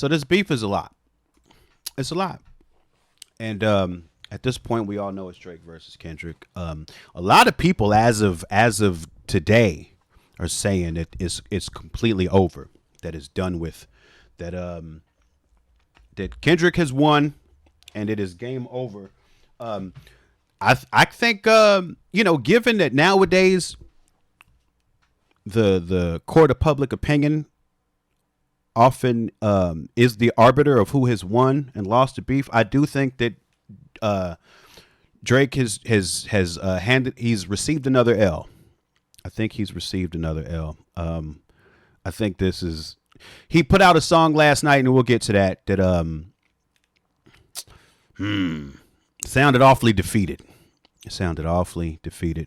So this beef is a lot. It's a lot. And at this point, we all know it's Drake versus Kendrick. A lot of people, as of today, are saying that it's completely over. That it's done with. That that Kendrick has won, and it is game over. I think given that nowadays the court of public opinion often is the arbiter of who has won and lost the beef, I do think that Drake has he's received another L. I think he's received another L. I think this is, he put out a song last night, and we'll get to that, sounded awfully defeated. It sounded awfully defeated.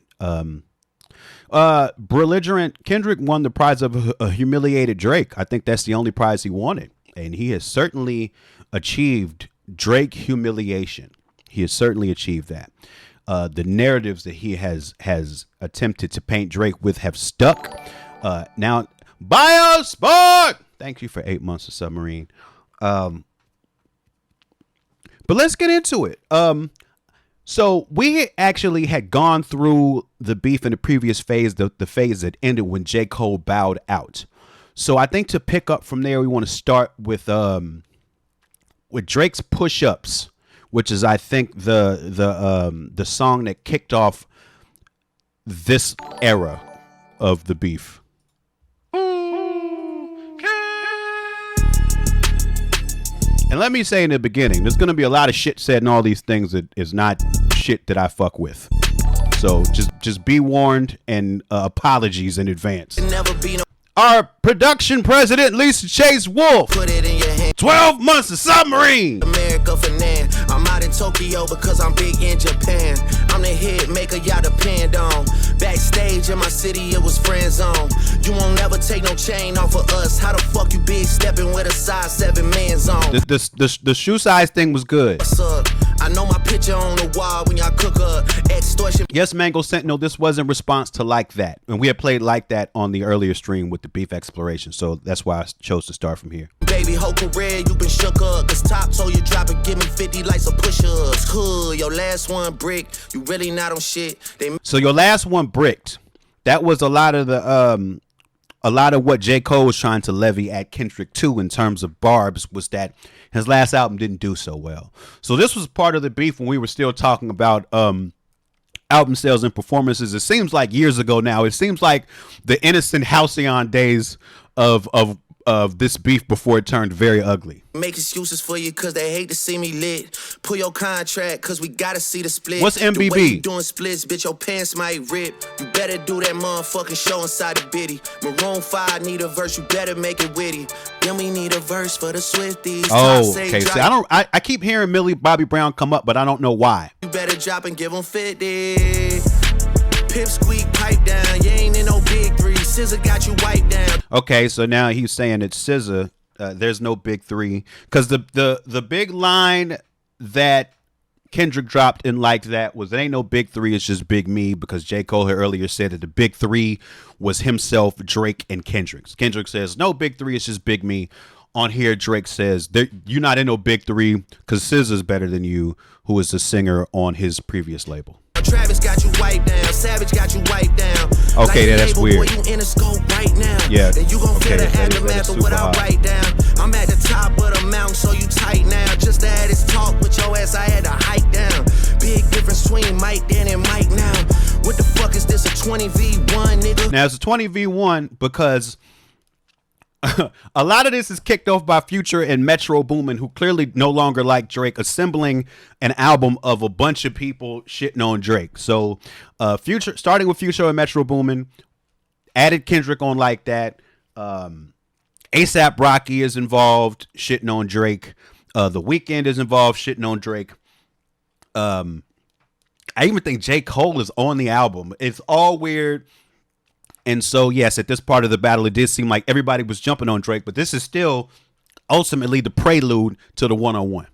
Belligerent Kendrick won the prize of a humiliated Drake. I think that's the only prize he wanted, and he has certainly achieved Drake humiliation. He has certainly achieved that. The narratives that he has attempted to paint Drake with have stuck. Now, Biosport! Thank you for 8 months of Submarine. But let's get into it. So we actually had gone through the beef in the previous phase, the phase that ended when J. Cole bowed out. So I think to pick up from there, we want to start with Drake's Push-Ups, which is, I think, the song that kicked off this era of the beef. And let me say in the beginning, there's going to be a lot of shit said in all these things that is not shit that I fuck with. So just be warned, and apologies in advance. Our production president, Lisa Chase Wolf. 12 months of Submarine. America for Nan. I'm out in Tokyo because I'm big in Japan. I'm the hit maker y'all depend on. Backstage in my city, it was friend zone. You won't never take no chain off of us. How the fuck you big stepping with a size 7 man's on? The shoe size thing was good. I know my picture on the wall when y'all cook up extortion. Yes, Mango Sentinel, this was in response to Like That. And we had played Like That on the earlier stream with the beef exploration. So that's why I chose to start from here. Baby, whole career you been shook up. Cause top told you drop it, give me 50 likes of push-ups. Cool, your last one brick. You really not on shit. So your last one bricked. That was a lot of what J. Cole was trying to levy at Kendrick too in terms of barbs, was that his last album didn't do so well. So this was part of the beef when we were still talking about album sales and performances. It seems like years ago now. It seems like the innocent halcyon days of this beef before it turned very ugly. Make excuses for you cause they hate to see me lit. Pull your contract cause we gotta see the split. What's MBB? The way you doing splits, bitch, your pants might rip. You better do that motherfucking show inside the bitty. Maroon 5 need a verse, you better make it witty. Then we need a verse for the Swifties. Oh, okay. See, I keep hearing Millie Bobby Brown come up, but I don't know why. You better drop and give them 50. Pip squeak, pipe down. You ain't in no big 3. SZA got you wiped down. Okay, so now he's saying it's SZA. There's no big 3, because the big line that Kendrick dropped in Like That was, it ain't no big 3, it's just Big Me, because J. Cole had earlier said that the big 3 was himself, Drake, and Kendrick. Kendrick says no big 3, it's just Big Me. On here, Drake says you're not in no big 3 because SZA's better than you, who is the singer on his previous label. Travis got you wiped down. Savage got you wiped down. Okay, like that's weird. Boy, you in the scope right now. Yeah. And you gon' feel the aftermath of what I write down. I'm at the top of the mountain, so you tight now. Just to have this talk with your ass, I had to hike down. Big difference between Mike then and Mike now. What the fuck is this, a 20v1, nigga? Now, it's a 20v1 because a lot of this is kicked off by Future and Metro Boomin, who clearly no longer like Drake, assembling an album of a bunch of people shitting on Drake. So Future, starting with Future and Metro Boomin, added Kendrick on Like That. ASAP Rocky is involved, shitting on Drake. The Weeknd is involved, shitting on Drake. I even think J. Cole is on the album. It's all weird. And so, yes, at this part of the battle, it did seem like everybody was jumping on Drake, but this is still ultimately the prelude to the one-on-one.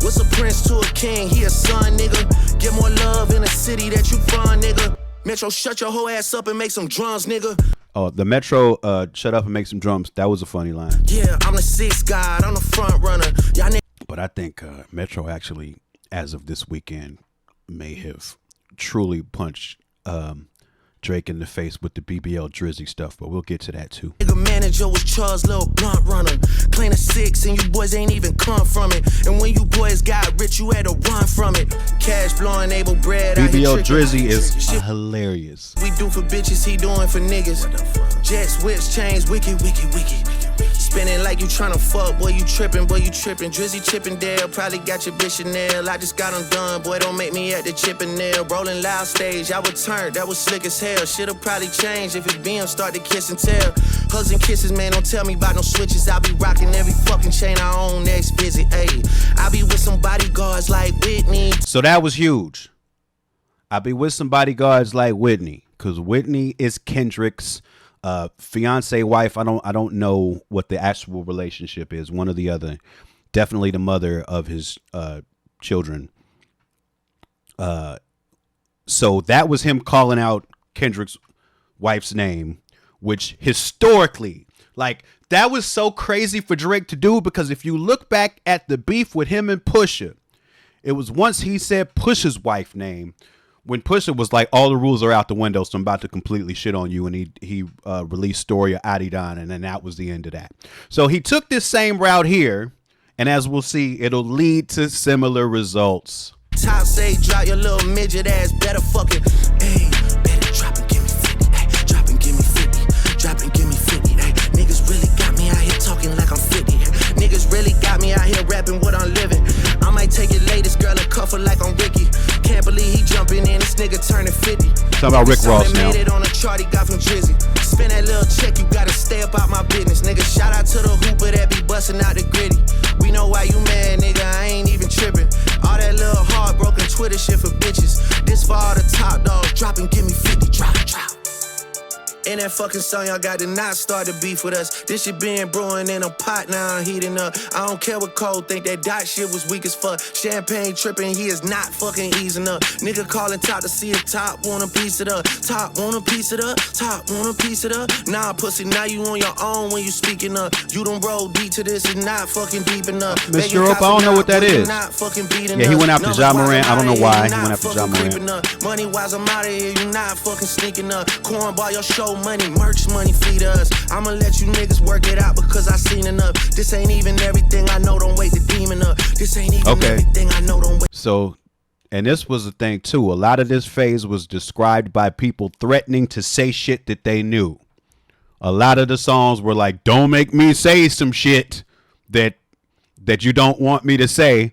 What's a prince to a king? He a son, nigga. Get more love in the city that you from, nigga. Metro, shut your whole ass up and make some drums, nigga. Oh, the Metro, shut up and make some drums. That was a funny line. Yeah, I'm the sixth guy, I'm the front runner. Y'all But I think Metro actually, as of this weekend, may have truly punched Drake in the face with the BBL Drizzy stuff, but we'll get to that too. nigga manager was Charles' little blunt runner. Playing a six and you boys ain't even come from it. And when you boys got rich, you had to run from it. Cash flowing, able bread. BBL Drizzy is hilarious. We do for bitches, he doing for niggas. Jets, whips, chains, wicked, wicked, wicked. Spinning like you tryna fuck, boy, you trippin', boy, you trippin'. Drizzy Chippendale, probably got your bitch Chanel. I just got them done, boy, don't make me at the Chippendale. Rolling loud stage, I would turn, that was slick as hell. Shit'll probably change if it BM start to kiss and tell. Hugs and kisses, man, don't tell me about no switches. I be rocking every fucking chain I own next visit, ayy. I be with some bodyguards like Whitney. So that was huge. I be with some bodyguards like Whitney, because Whitney is Kendrick's fiance, wife. I don't know what the actual relationship is, one or the other. Definitely the mother of his children. So that was him calling out Kendrick's wife's name, which historically, like, that was so crazy for Drake to do, because if you look back at the beef with him and Pusha, it was once he said Pusha's wife's name, when Pusha was like, all the rules are out the window, so I'm about to completely shit on you, and he released Story of Adidon, and then that was the end of that. So he took this same route here, and as we'll see, it'll lead to similar results. Top say, drop your little midget ass, better fucking, ayy, better drop and give me 50, ayy, drop and give me 50, drop and give me 50, ayy. Niggas really got me out here talking like I'm 50, ayy. Niggas really got me out here rapping what I'm living. I might take it latest girl and cuff her like I'm Ricky. Can't believe he jumping in, this nigga turning 50. Talking about Rick Ross now. Made it on a chart he got from Drizzy. Spend that little check, you gotta stay up out my business, nigga. Shout out to the hooper that be busting out the gritty. We know why you mad, nigga, I ain't even tripping. All that little heartbroken Twitter shit for bitches. This for all the top dogs, drop and give me 50, drop. In that fucking song, y'all got to not start the beef with us. This shit been brewing in a pot, now I'm heating up. I don't care what Cole think, that dot shit was weak as fuck. Champagne tripping, he is not fucking easing up. Nigga calling top to see if top want a piece of up. Top want a piece of up, top want a piece of up. Nah, pussy, now you on your own when you speaking up. You don't roll deep to this, it's not fucking deep enough. Mr. Europe, I don't know what that is. Yeah, he went after Ja Morant. I don't know why he went after Ja Morant. Money wise, I'm out of here, you not fucking sneaking up. Cornball, your show money, merch money, feed us. I'ma let you niggas work it out because I seen enough. This ain't even everything I know, don't wake the demon up. This ain't even everything I know, don't wake. So, and this was the thing too. A lot of this phase was described by people threatening to say shit that they knew. A lot of the songs were like, don't make me say some shit that you don't want me to say,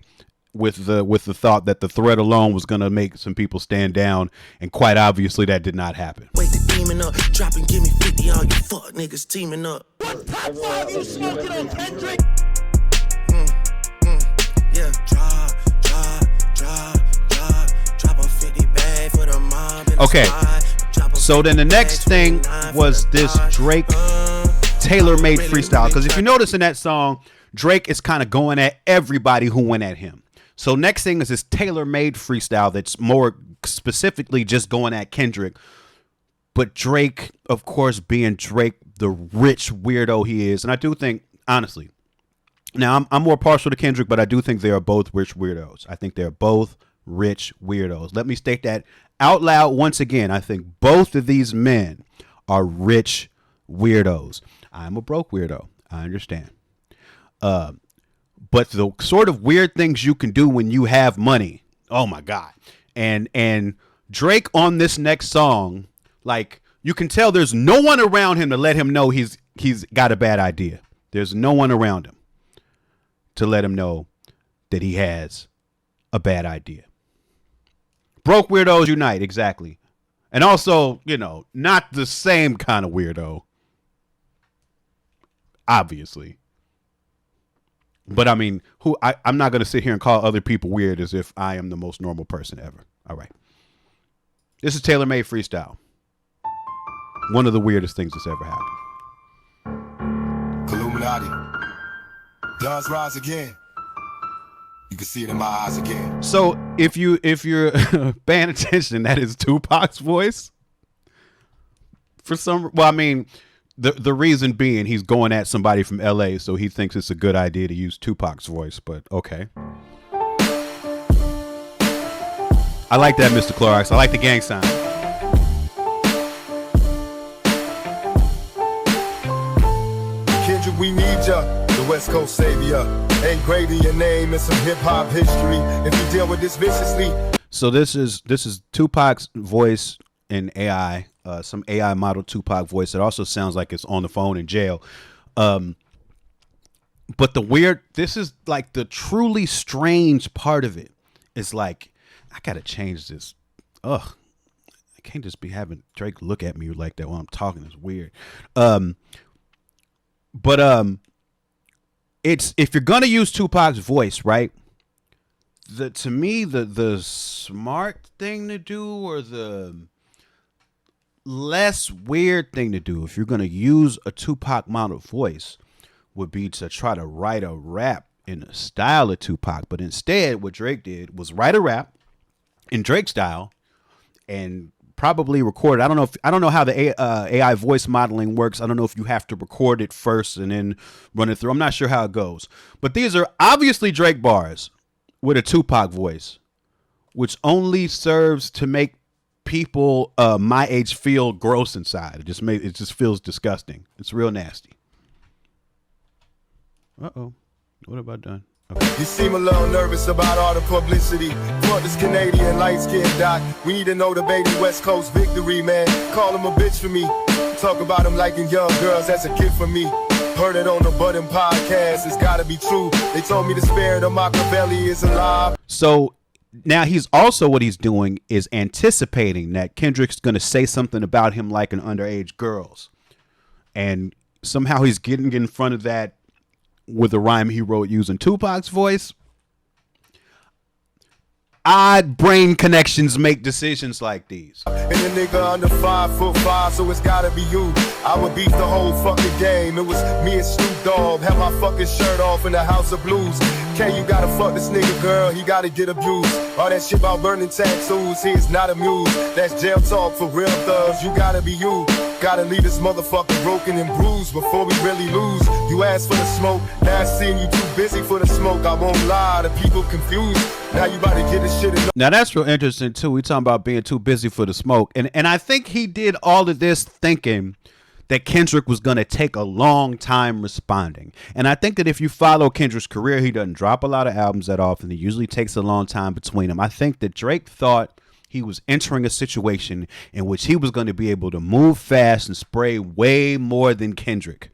with the thought that the threat alone was gonna make some people stand down, and quite obviously that did not happen. Wake the demon up, drop and give me 50, all you fuck niggas teaming up. What top five you smoking on, Kendrick? Yeah, drop a 50 bag for the mob. Okay, so then the next thing was this Drake tailor-made freestyle, because if you notice in that song, Drake is kind of going at everybody who went at him. So next thing is this tailor-made freestyle that's more specifically just going at Kendrick. But Drake, of course, being Drake, the rich weirdo he is. And I do think, honestly, now I'm more partial to Kendrick, but I do think they are both rich weirdos. I think they're both rich weirdos. Let me state that out loud once again. I think both of these men are rich weirdos. I'm a broke weirdo. I understand. But the sort of weird things you can do when you have money, oh my God. And Drake on this next song, like, you can tell there's no one around him to let him know he's got a bad idea. There's no one around him to let him know that he has a bad idea. Broke weirdos unite, exactly. And also, you know, not the same kind of weirdo, obviously. But I mean, I'm not going to sit here and call other people weird as if I am the most normal person ever. All right. This is tailor-made freestyle. One of the weirdest things that's ever happened. Illuminati. Does rise again. You can see it in my eyes again. So if you're paying attention, that is Tupac's voice For some, well, I mean, the reason being he's going at somebody from LA, so he thinks it's a good idea to use Tupac's voice, but okay. I like that, Mr. Clorox. I like the gang sign. Kendrick, we need ya, the West Coast savior. Ain't great in your name and some hip hop history. If you deal with this viciously. So this is Tupac's voice in AI, some AI model Tupac voice. It also sounds like it's on the phone in jail. But this is like the truly strange part of it. It's like, I gotta change this. Ugh, I can't just be having Drake look at me like that while I'm talking. It's weird. It's, if you're gonna use Tupac's voice, right? To me, the smart thing to do, or the less weird thing to do, if you're gonna use a Tupac model voice, would be to try to write a rap in the style of Tupac. But instead, what Drake did was write a rap in Drake style and probably record it. I don't know how the AI voice modeling works. I don't know if you have to record it first and then run it through. I'm not sure how it goes. But these are obviously Drake bars with a Tupac voice, which only serves to make people my age feel gross inside. It just feels disgusting. It's real nasty. Uh-oh. What have I done? Okay. You seem a little nervous about all the publicity. Fuck this Canadian light-skinned doc. We need to know the baby West Coast victory, man. Call him a bitch for me. Talk about him liking young girls as a kid for me. Heard it on the Budding podcast. It's gotta be true. They told me the spirit of Machiavelli is alive. So now what he's doing is anticipating that Kendrick's going to say something about him liking underage girls. And somehow he's getting in front of that with a rhyme he wrote using Tupac's voice. Odd brain connections make decisions like these. And a nigga under 5'5", so it's gotta be you. I would beat the whole fucking game. It was me and Snoop Dogg. Had my fucking shirt off in the House of Blues. K, you gotta fuck this nigga, girl. He gotta get abused. All that shit about burning tattoos, he is not amused. That's jail talk for real thugs. You gotta be you. Gotta leave this motherfucker broken and bruised before we really lose. You asked for the smoke, now I seen you too busy for the smoke. I won't lie, the people confused. Now you about to get this shit in. Now that's real interesting too. We talking about being too busy for the smoke. And I think he did all of this thinking that Kendrick was going to take a long time responding. And I think that if you follow Kendrick's career, he doesn't drop a lot of albums that often. He usually takes a long time between them. I think that Drake thought he was entering a situation in which he was going to be able to move fast and spray way more than Kendrick.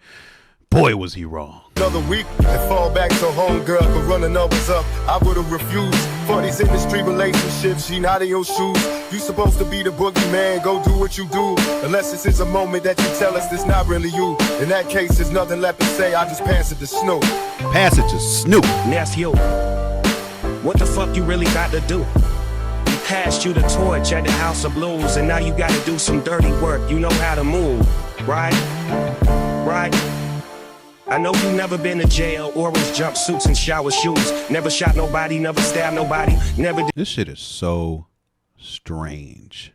Boy, was he wrong. Another week and fall back to homegirl could run the numbers up. I would've refused for these industry relationships. She not in your shoes. You supposed to be the boogeyman. Go do what you do. Unless this is a moment that you tell us it's not really you. In that case, there's nothing left to say. I just pass it to Snoop. Pass it to Snoop. Nephew, what the fuck you really got to do? We passed you the torch at the House of Blues, and now you gotta do some dirty work. You know how to move, right? Right? I know you never been to jail, orange jumpsuits and shower shoes. Never shot nobody, never stabbed nobody, never did This shit is so strange.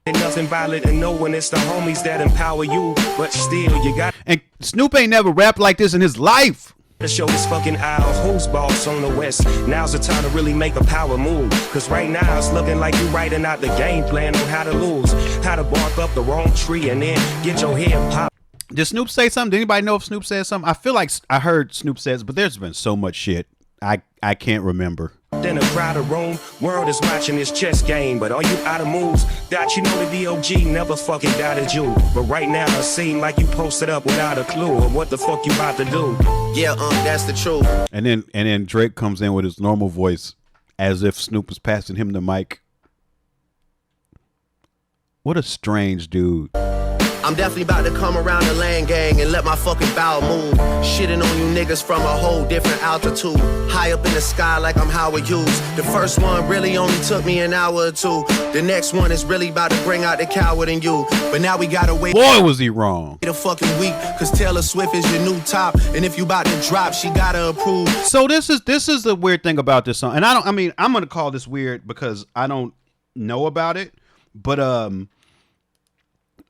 nothing violent, and no one, it's the homies that empower you. But still, you got And Snoop ain't never rapped like this in his life. to show this fucking aisle who's boss on the West. Now's the time to really make a power move. Cause right now it's looking like you writing out the game plan on how to lose. How to bark up the wrong tree and then get your head popped. Did Snoop say something? Did anybody know if Snoop said something? I feel like I heard Snoop says, but there's been so much shit. I can't remember. In a crowded room, world is watching this chess game. But are you out of moves? That you know the DOG never fucking doubted you. But right now it seem like you posted up without a clue of what the fuck you about to do. Yeah, that's the truth. And then Drake comes in with his normal voice as if Snoop was passing him the mic. What a strange dude. I'm definitely about to come around the land gang and let my fucking bow move. Shitting on you niggas from a whole different altitude. High up in the sky like I'm Howard Hughes. The first one really only took me an hour or two. The next one is really about to bring out the coward in you. But now we gotta wait. Boy, was he wrong. A fucking week, cause Taylor Swift is your new top. And if you about to drop, she gotta approve. So this is the weird thing about this song. And I'm gonna call this weird because I don't know about it. But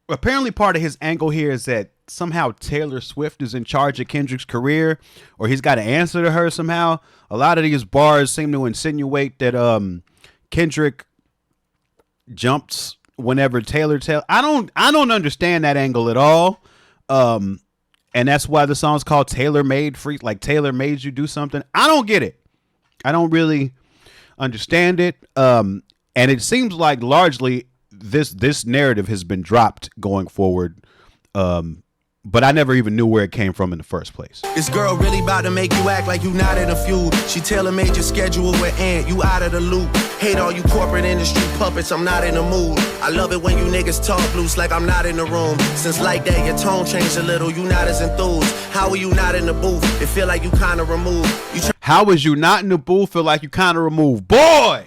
apparently part of his angle here is that somehow Taylor Swift is in charge of Kendrick's career, or he's got to answer to her somehow. A lot of these bars seem to insinuate that Kendrick jumps whenever Taylor tells. I don't understand that angle at all. And that's why the song's called Taylor Made Free, like Taylor made you do something. I don't get it. I don't really understand it. And it seems like largely this narrative has been dropped going forward. But I never even knew where it came from in the first place. This girl really about to make you act like you not in a feud. She tailor-made your schedule with Ant, you out of the loop. Hate all you corporate industry puppets, I'm not in the mood. I love it when you niggas talk loose like I'm not in the room. Since like that, your tone changed a little, you not as enthused. How are you not in the booth? It feel like you kind of removed. How is you not in the booth feel like you kind of removed? Boy!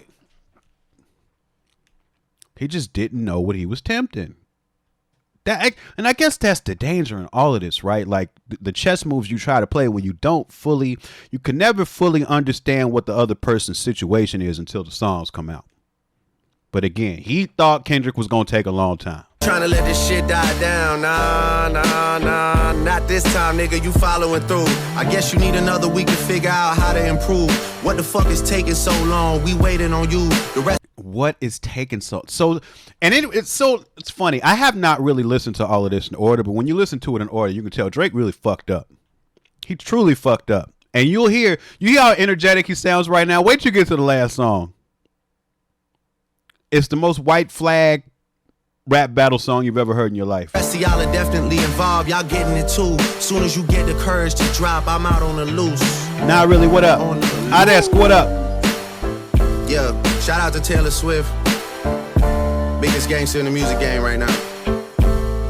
He just didn't know what he was tempting. And I guess that's the danger in all of this, right? Like the chess moves you try to play when you can never fully understand what the other person's situation is until the songs come out. But again, he thought Kendrick was going to take a long time. Trying to let this shit die down, nah, not this time, nigga, you following through. I guess you need another week to figure out how to improve. What the fuck is taking so long? We waiting on you. The rest. What is taking so and it's funny. I have not really listened to all of this in order, but when you listen to it in order, you can tell Drake really fucked up. He truly fucked up. And you hear how energetic he sounds right now. Wait till you get to the last song. It's the most white flag rap battle song you've ever heard in your life. Rest of y'all are definitely involved. Y'all getting it too. Soon as you get the courage to drop, I'm out on the loose. Not really. What up? I'd ask, what up? Yeah, shout out to Taylor Swift. Biggest gangster in the music game right now.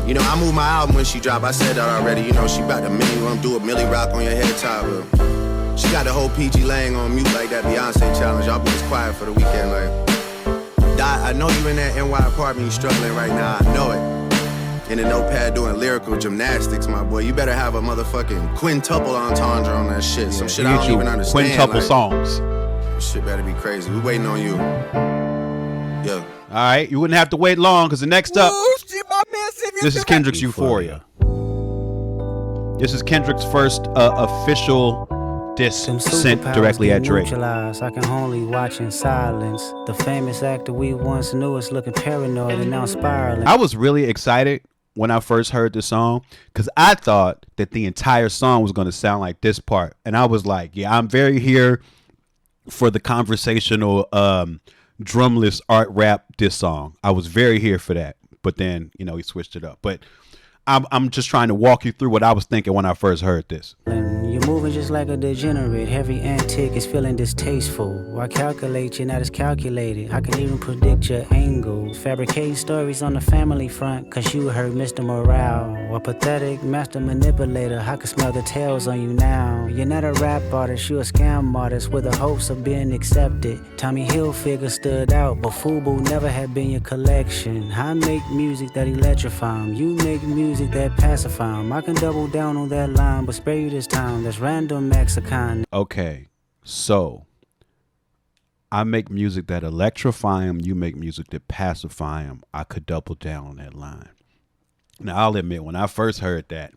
You know, I moved my album when she dropped. I said that already. You know, she about to do a Millie Rock on your head top. She got the whole PG Lang on mute like that Beyonce challenge. Y'all boys quiet for the weekend. Like, I know you in that NY apartment, you struggling right now. I know it. In a notepad doing lyrical gymnastics, my boy. You better have a motherfucking quintuple entendre on that shit. Some shit I don't even understand. Quintuple songs. Shit better be crazy. We waiting on you. Yeah. All right, you wouldn't have to wait long because the next up, this is Kendrick's Euphoria. This is Kendrick's first official diss sent directly at Drake. I can only watch in silence. The famous actor we once knew is looking paranoid and now spiraling. I was really excited when I first heard this song because I thought that the entire song was going to sound like this part. And I was like, yeah, I'm very here for the conversational drumless art rap diss song. I was very here for that. But then, he switched it up. But I'm just trying to walk you through what I was thinking when I first heard this. You're moving just like a degenerate. Every antic is feeling distasteful. Why calculate? You're not as calculated. I can even predict your angle. Fabricating stories on the family front, cause you heard Mr. Morale. A pathetic master manipulator. I can smell the tails on you now. You're not a rap artist, you're a scam artist with the hopes of being accepted. Tommy Hilfiger stood out, but FUBU never had been your collection. I make music that electrify 'em. You make music that pacify 'em. I can double down on that line, but spare you this time. That's random Mexican. Okay, so I make music that electrify 'em. You make music that pacify 'em. I could double down on that line. Now, I'll admit, when I first heard that,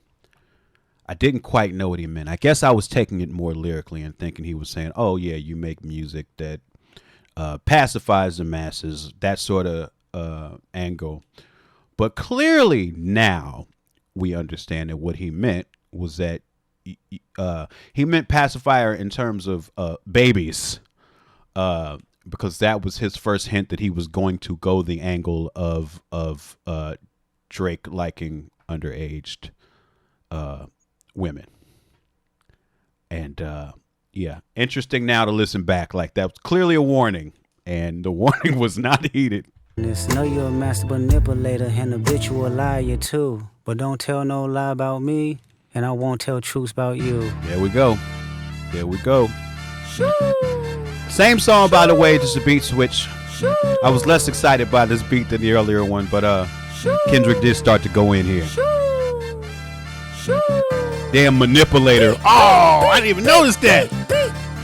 I didn't quite know what he meant. I guess I was taking it more lyrically and thinking he was saying, oh, yeah, you make music that pacifies the masses, that sort of angle. But clearly now we understand that what he meant was that he meant pacifier in terms of babies, because that was his first hint that he was going to go the angle of Drake liking underaged women. And yeah, interesting now to listen back. Like, that was clearly a warning, and the warning was not heeded. Know you're a master manipulator and habitual liar too. But don't tell no lie about me, and I won't tell truths about you. There we go. Same song, by the way, just a beat switch. I was less excited by this beat than the earlier one, but Kendrick did start to go in here. Damn manipulator. Oh, I didn't even notice that.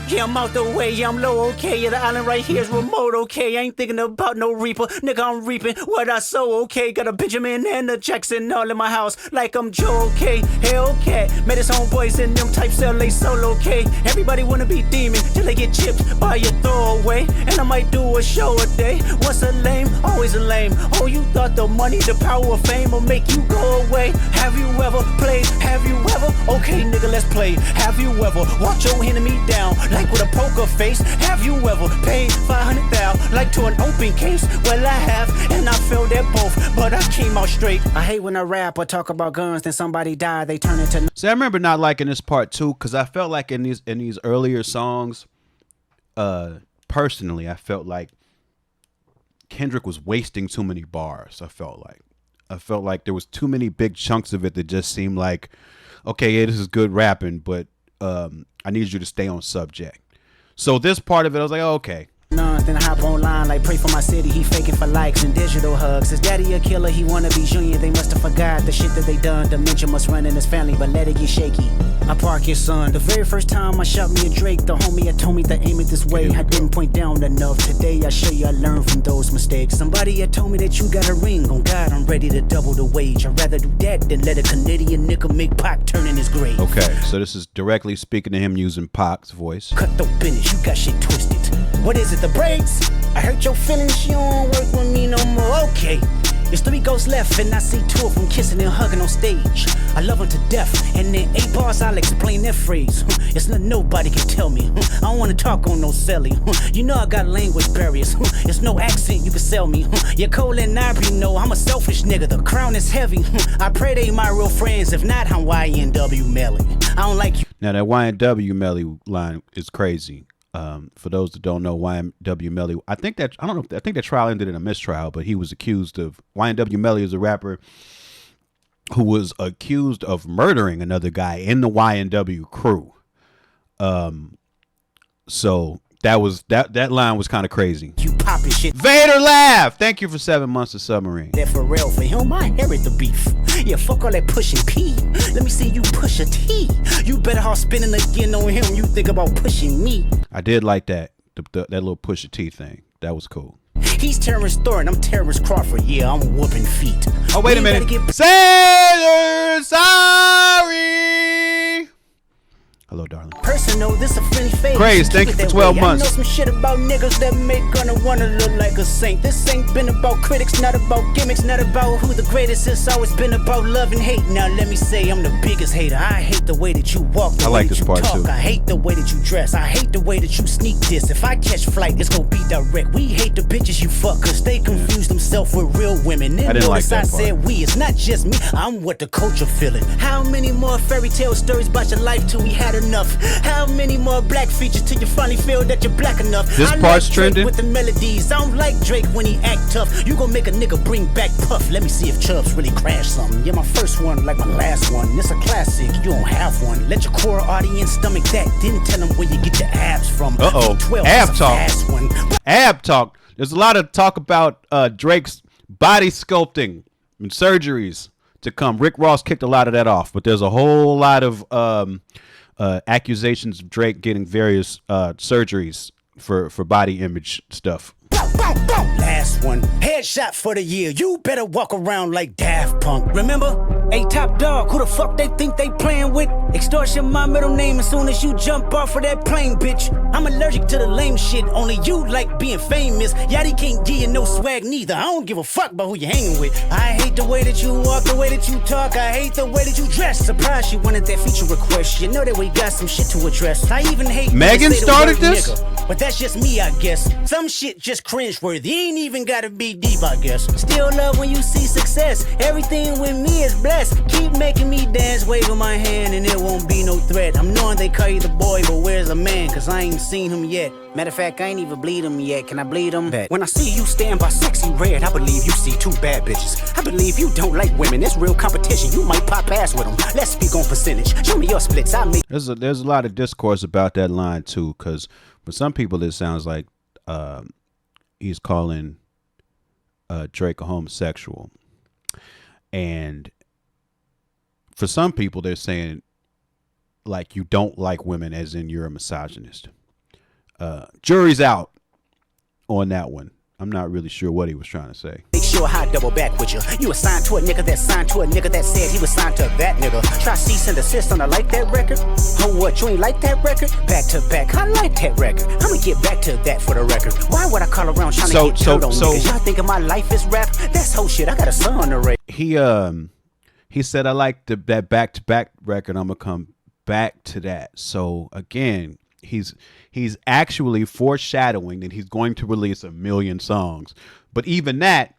Yeah, I'm out the way, yeah, I'm low, okay. Yeah, the island right here is remote, okay. I ain't thinking about no reaper, nigga, I'm reaping what I sow, okay. Got a Benjamin and a Jackson all in my house, like I'm Joe, okay. Hellcat, met his homeboys in them types LA solo, okay. Everybody wanna be demon till they get chipped by your throwaway. And I might do a show a day. What's a lame? Always a lame. Oh, you thought the money, the power of fame will make you go away? Have you ever played? Have you ever? Okay, nigga, let's play. Have you ever walked your enemy down like with a poker face? Have you ever paid 500,000 like to an open case? Well, I have, and I failed at both, but I came out straight. I hate when I rap or talk about guns, then somebody die, they turn into. See, I remember not liking this part too, because I felt like in these earlier songs, personally, I felt like Kendrick was wasting too many bars. I felt like there was too many big chunks of it that just seemed like, okay, yeah, this is good rapping, but I need you to stay on subject. So this part of it, I was like, oh, okay. Then I hop online like pray for my city. He faking for likes and digital hugs. His daddy a killer, he wanna be junior. They must have forgot the shit that they done. Dementia must run in his family, but let it get shaky. I park your son. The very first time I shot me a Drake, the homie had told me to aim it this way. I didn't point down enough. Today I show you I learned from those mistakes. Somebody had told me that you got a ring. On God, I'm ready to double the wage. I'd rather do that than let a Canadian nigga make Pac turn in his grave. Okay, so this is directly speaking to him using Pac's voice. Cut the business, you got shit twisted. What is it, the brakes? I hurt your feelings, you don't work with me no more. Okay, there's 3 ghosts left, and I see 2 of them kissing and hugging on stage. I love them to death, and in 8 bars I'll explain that phrase. It's nothing nobody can tell me. I don't wanna talk on no celly. You know I got language barriers. It's no accent you can sell me. You're cold and Ivory, no, I'm a selfish nigga. The crown is heavy. I pray they my real friends. If not, I'm YNW Melly. I don't like you. Now that YNW Melly line is crazy. For those that don't know, YNW Melly, I think that trial ended in a mistrial, but he was accused of, YNW Melly is a rapper who was accused of murdering another guy in the YNW crew. So that line was kind of crazy. You poppin' shit. Vader laugh. Thank you for 7 months of Submarine. That for real, for him, I inherit the beef. Yeah, fuck all that pushing P. Let me see you push a T. You better hard spinning again on him. You think about pushing me. I did like that little push a T thing. That was cool. He's Terrence Thornton, I'm Terrence Crawford. Yeah, I'm whooping feet. Oh, wait a minute. Sailor, sorry. Hello, darling. Personal, this a friendly face. Craze, thank you for 12 months. I know some shit about niggas that make gonna wanna look like a saint. This ain't been about critics, not about gimmicks, not about who the greatest is. Always been about love and hate. Now let me say I'm the biggest hater. I hate the way that you walk, the way that you talk. I hate the way that you dress. I hate the way that you sneak this. If I catch flight, it's gonna be direct. We hate the bitches you fuck, cause they confuse themselves with real women. I didn't like that part. I said we, it's not just me. I'm what the culture feeling. How many more fairy tale stories about your life till we had enough? How many more black features till you finally feel that you're black enough? This part's trending with the melodies. I don't like Drake when he act tough. You gon' make a nigga bring back Puff. Let me see if Chubbs really crashed something. Yeah, my first one like my last one. It's a classic, you don't have one. Let your core audience stomach that. Then tell them where you get your abs from. Ab talk. Ab talk. There's a lot of talk about Drake's body sculpting and surgeries to come. Rick Ross kicked a lot of that off, but there's a whole lot of accusations of Drake getting various surgeries for body image stuff. Last one, headshot for the year. You better walk around like Daft Punk. Remember? Hey, Top Dog, who the fuck they think they playing with? Extortion, my middle name as soon as you jump off of that plane, bitch. I'm allergic to the lame shit. Only you like being famous. Yachty can't give you no swag neither. I don't give a fuck about who you hanging with. I hate the way that you walk, the way that you talk. I hate the way that you dress. Surprised you wanted that feature request. You know that we got some shit to address. I even hate Megan started this? Nigga. But that's just me, I guess. Some shit just cringeworthy. Ain't even gotta be deep, I guess. Still love when you see success. Everything with me is blessed. Keep making me dance, waving my hand, and it won't be no threat. I'm knowing they call you the boy, but where's the man? Cause I ain't seen him yet. Matter of fact, I ain't even bleed him yet. Can I bleed him? When I see you stand by sexy red, I believe you see 2 bad bitches. I believe you don't like women. It's real competition. You might pop ass with them. Let's speak on percentage. Show me your splits. There's a lot of discourse about that line too, because for some people it sounds like he's calling Drake a homosexual, and for some people they're saying like you don't like women, as in you're a misogynist. Jury's out on that one. I'm not really sure what he was trying to say. Make sure I double back with you. You assigned to a nigga that signed to a nigga that said he was signed to that nigga. Try cease and desist on a like that record. Oh, what, you ain't like that record? Back to back, I like that record. I'ma get back to that for the record. Why would I call around trying to get turned on niggas? Y'all thinking my life is rap? That's whole shit. I got a son on the radio. He said, I like that back to back record. I'm gonna come back to that. So again, he's actually foreshadowing that he's going to release 1 million songs. But even that,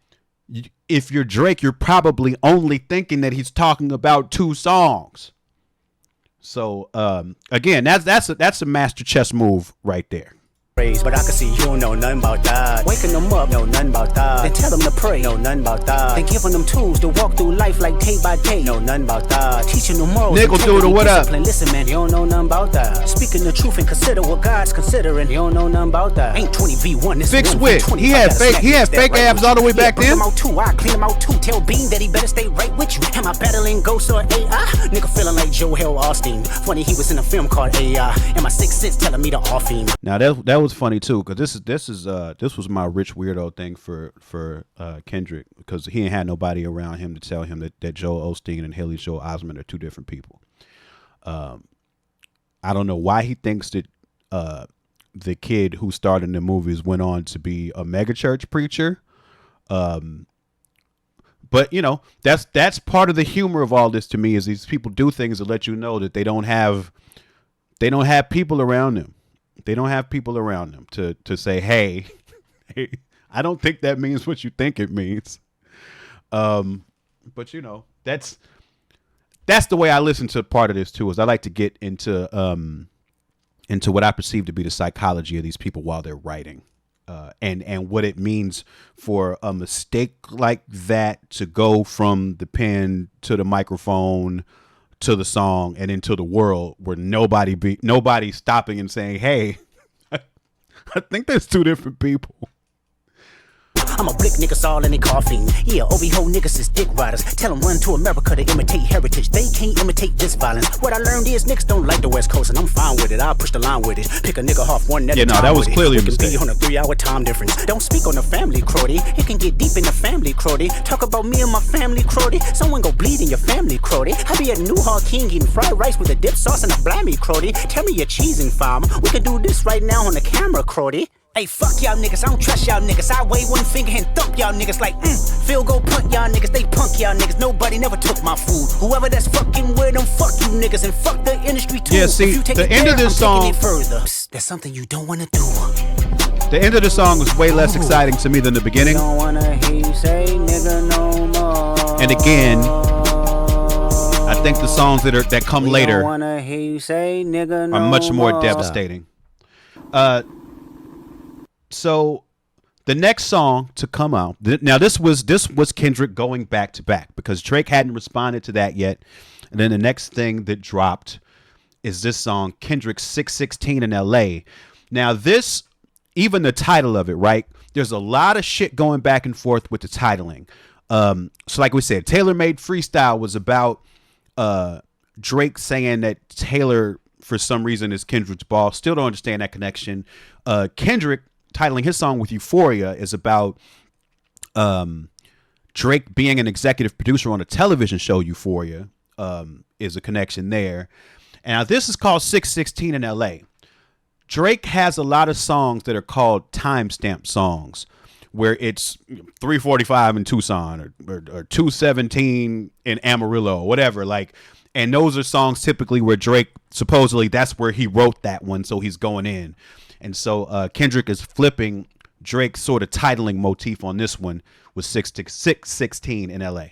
if you're Drake, you're probably only thinking that he's talking about 2 songs. So again, that's a master chess move right there. But I can see you don't know nothing about that. Waking them up, know nothing about that. Then tell them to pray, know nothing about that. Then giving them tools to walk through life like day by day, know nothing about that. Teaching them morals, Nickel Dude, what up? Listen, man, you don't know nothing about that. Speaking the truth and consider what God's considering. You don't know nothing about that. Ain't 20v1, this Fix Wit. He had fake abs all the way back then. I clean him out too. Tell Bean that he better stay right with you. Am I battling ghosts or AI? Nigga feeling like Joel Austin. Funny he was in a film called AI. And my 6th sense telling me to off him. Now that was funny too, because this was my rich weirdo thing for Kendrick, because he ain't had nobody around him to tell him that Joel Osteen and Haley Joel Osment are 2 different people. I don't know why he thinks that the kid who starred in the movies went on to be a megachurch preacher. But you know, that's part of the humor of all this to me, is these people do things to let you know that they don't have people around them. They don't have people around them to say, hey, I don't think that means what you think it means. But you know, that's the way I listen to part of this too, is I like to get into what I perceive to be the psychology of these people while they're writing, and what it means for a mistake like that to go from the pen to the microphone to the song and into the world, where nobody stopping and saying, hey, I think there's 2 different people. I'm a blick niggas all in their coughing. Yeah, OVO niggas is dick riders. Tell them run to America to imitate heritage. They can't imitate this violence. What I learned is niggas don't like the West Coast, and I'm fine with it. I'll push the line with it. Pick a nigga off one at a time. That was clearly a mistake. We can be on a 3-hour time difference. Don't speak on the family, Crody. It can get deep in the family, Crody. Talk about me and my family, Crody. Someone go bleed in your family, Crody. I be at Newhall King eating fried rice with a dip sauce and a blammy, Crody. Tell me your cheesing, farm. We can do this right now on the camera, Crody. Hey, fuck y'all niggas, I don't trust y'all niggas. I wave one finger and thump y'all niggas like, field goal punt y'all niggas, they punk y'all niggas. Nobody never took my food. Whoever that's fucking with them, fuck you niggas, and fuck the industry too. Yeah, see, the end of this song, Psst, that's something you don't wanna do. The end of the song was way less exciting to me than the beginning. Don't wanna hear you say nigga no more. And again, I think the songs that come later wanna hear you say nigga no are much more more. devastating. So the next song to come out, now this was Kendrick going back to back, because Drake hadn't responded to that yet. And then the next thing that dropped is this song, Kendrick's 616 in LA. Now this, even the title of it, right? There's a lot of shit going back and forth with the titling. So like we said, Taylor Made Freestyle was about Drake saying that Taylor, for some reason, is Kendrick's boss. Still don't understand that connection. Kendrick titling his song with Euphoria is about Drake being an executive producer on a television show. Euphoria is a connection there. And now this is called 616 in LA. Drake has a lot of songs that are called timestamp songs, where it's 3:45 in Tucson or 2:17 in Amarillo or whatever. Like, and those are songs typically where Drake, supposedly that's where he wrote that one, so he's going in. And so Kendrick is flipping Drake's sort of titling motif on this one with 616 in LA.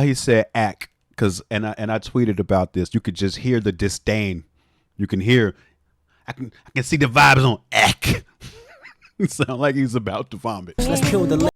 He said ack because and I tweeted about this. You could just hear the disdain. You can hear. I can see the vibes on ack. It sounds like he's about to vomit. Let's peel the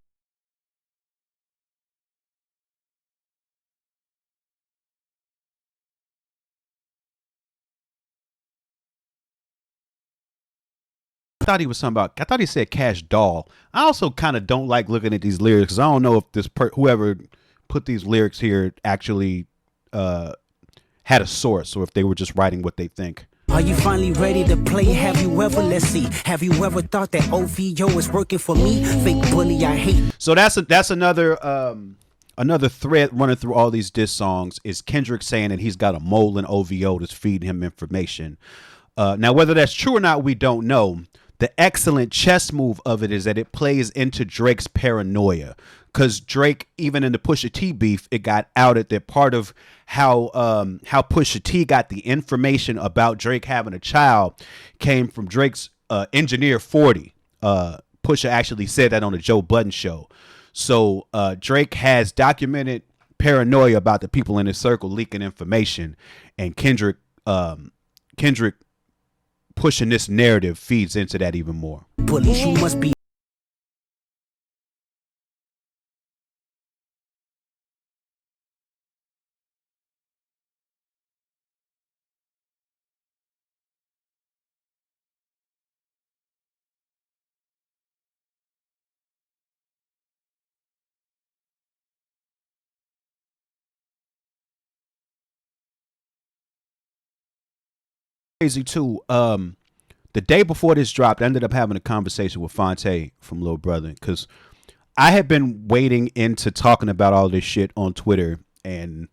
I thought he was something about. I thought he said Cash Doll. I also kind of don't like looking at these lyrics because I don't know if this whoever put these lyrics here actually had a source or if they were just writing what they think. Are you finally ready to play? Have you ever, let's see, have you ever thought that OVO is working for me? Fake bully, I hate. So that's another thread running through all these diss songs is Kendrick saying that he's got a mole in OVO that's feeding him information. Now, whether that's true or not, we don't know. The excellent chess move of it is that it plays into Drake's paranoia. Because Drake, even in the Pusha T beef, it got outed that part of how Pusha T got the information about Drake having a child came from Drake's engineer 40. Pusha actually said that on the Joe Budden show. So Drake has documented paranoia about the people in his circle leaking information, and Kendrick pushing this narrative feeds into that even more. Bullies, you must be. Crazy too. The day before this dropped, I ended up having a conversation with Fonte from Lil Brother because I had been wading into talking about all this shit on Twitter and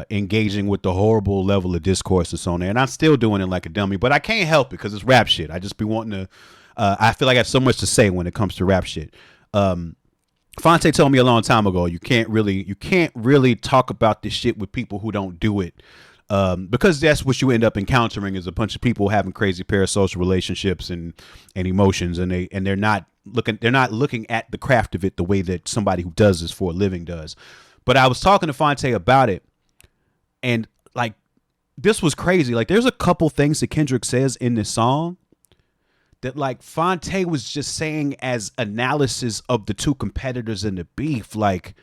engaging with the horrible level of discourse that's on there, and I'm still doing it like a dummy, but I can't help it because it's rap shit. I just be wanting to. I feel like I have so much to say when it comes to rap shit. Fonte told me a long time ago you can't really talk about this shit with people who don't do it. Because that's what you end up encountering is a bunch of people having crazy parasocial relationships and emotions, and they're not looking at the craft of it the way that somebody who does this for a living does. But I was talking to Fonte about it, and like this was crazy. Like there's a couple things that Kendrick says in this song that like Fonte was just saying as analysis of the two competitors in the beef. Like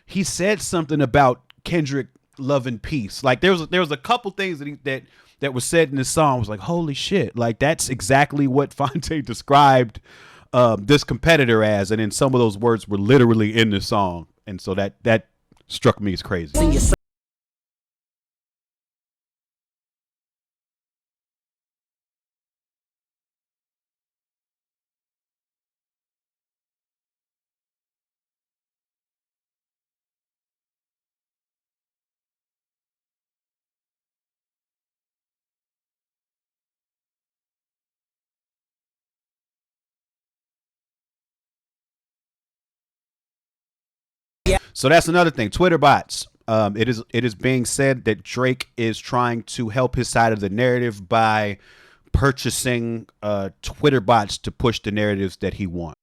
he said something about Kendrick love and peace. Like there was a couple things that was said in this song. I was like, holy shit, like that's exactly what Fonte described this competitor as, and then some of those words were literally in the song, and so that struck me as crazy. So that's another thing. Twitter bots. It is being said that Drake is trying to help his side of the narrative by purchasing Twitter bots to push the narratives that he wants.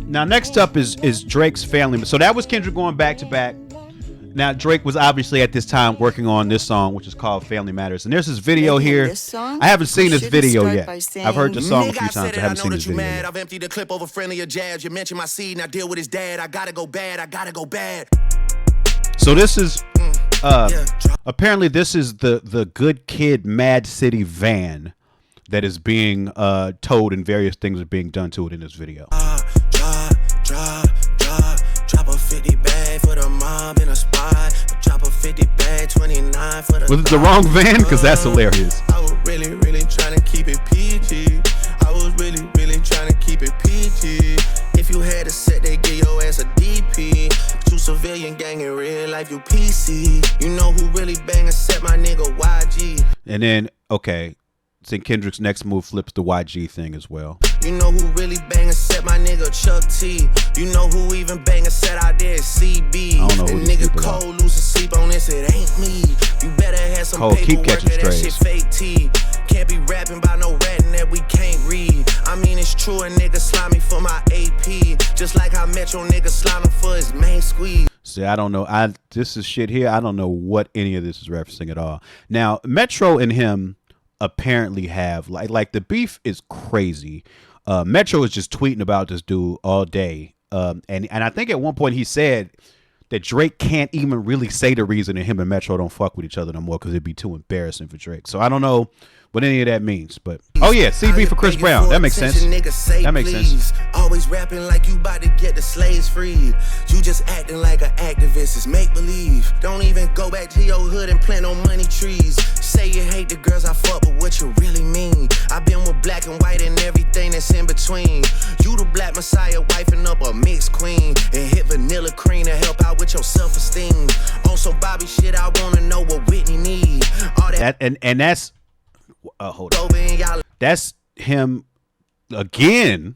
Now, next up is Drake's family. So that was Kendrick going back to back. Now, Drake was obviously at this time working on this song, which is called Family Matters. And there's this video here. I haven't seen this video yet. I've heard the song a few times. I haven't seen this video yet. I've emptied the clip over friendlier jabs. You mentioned my seed and I deal with his dad. I gotta go bad. I gotta go bad. So this is apparently this is the Good Kid Mad City van that is being towed, and various things are being done to it in this video. Drop a 50 bag for the mob in a spot. Drop a 50 bag, 29 for the. Was it the wrong van? Because that's hilarious. I was really trying to keep it PG. I was really trying to keep it PG. If you had a set, they give your ass a DP. Two civilian gang in real life, you PC. You know who really bang except my nigga YG. And then, okay. think Kendrick's next move flips the YG thing as well. You know who really bang set my nigga Chuck T. You know who even bang set out there CB. I don't know who and these nigga people are. Cole losing sleep on this, it ain't me. You better have some Cole, keep paperwork catching or that shit strays. fake T. Can't be rapping by no ratting that we can't read. I mean it's true, a nigga slimy for my AP. Just like how Metro nigga slimy for his main squeeze. See, I don't know. This is shit here. I don't know what any of this is referencing at all. Now, Metro and him apparently have like the beef is crazy. Metro is just tweeting about this dude all day. And I think at one point he said that Drake can't even really say the reason that him and Metro don't fuck with each other no more because it'd be too embarrassing for Drake. So I don't know what any of that means, but oh yeah, CB for Chris Brown. That makes sense. That makes sense. Always rapping like you about to get the slaves free. You just acting like an activist. It's make believe. Don't even go back to your hood and plant no money trees. Say you hate the girls I fuck, but what you really mean? I've been with black and white and everything that's in between. You the black messiah wifing up a mixed queen and hit vanilla cream to help out with your self-esteem. On some Bobby shit, I wanna know what Whitney need. All that and that's hold on. That's him again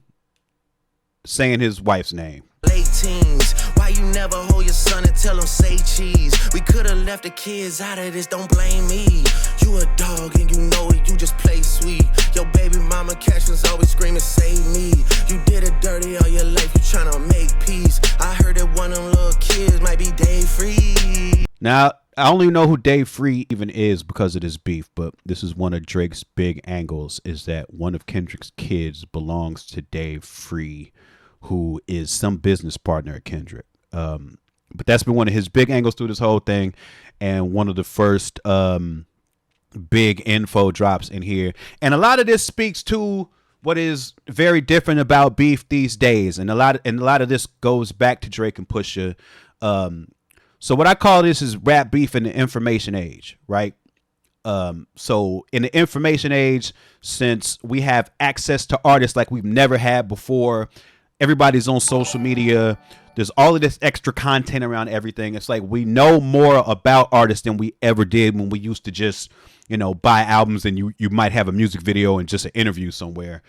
saying his wife's name. Late teens, why you never hold your son and tell him say cheese? We could've left the kids out of this, don't blame me. You a dog and you know it, you just play sweet. Your baby mama captions always screaming, save me. You did it dirty all your life, you tryna make peace. I heard that one of them little kids might be Dave Free. Now, I only know who Dave Free even is because of this beef, but this is one of Drake's big angles, is that one of Kendrick's kids belongs to Dave Free, who is some business partner of Kendrick. But that's been one of his big angles through this whole thing, and one of the first big info drops in here. And a lot of this speaks to what is very different about beef these days, and a lot of this goes back to Drake and Pusha. So what I call this is rap beef in the information age, right? So in the information age, since we have access to artists like we've never had before, everybody's on social media. There's all of this extra content around everything. It's like we know more about artists than we ever did when we used to just, buy albums and you might have a music video and just an interview somewhere.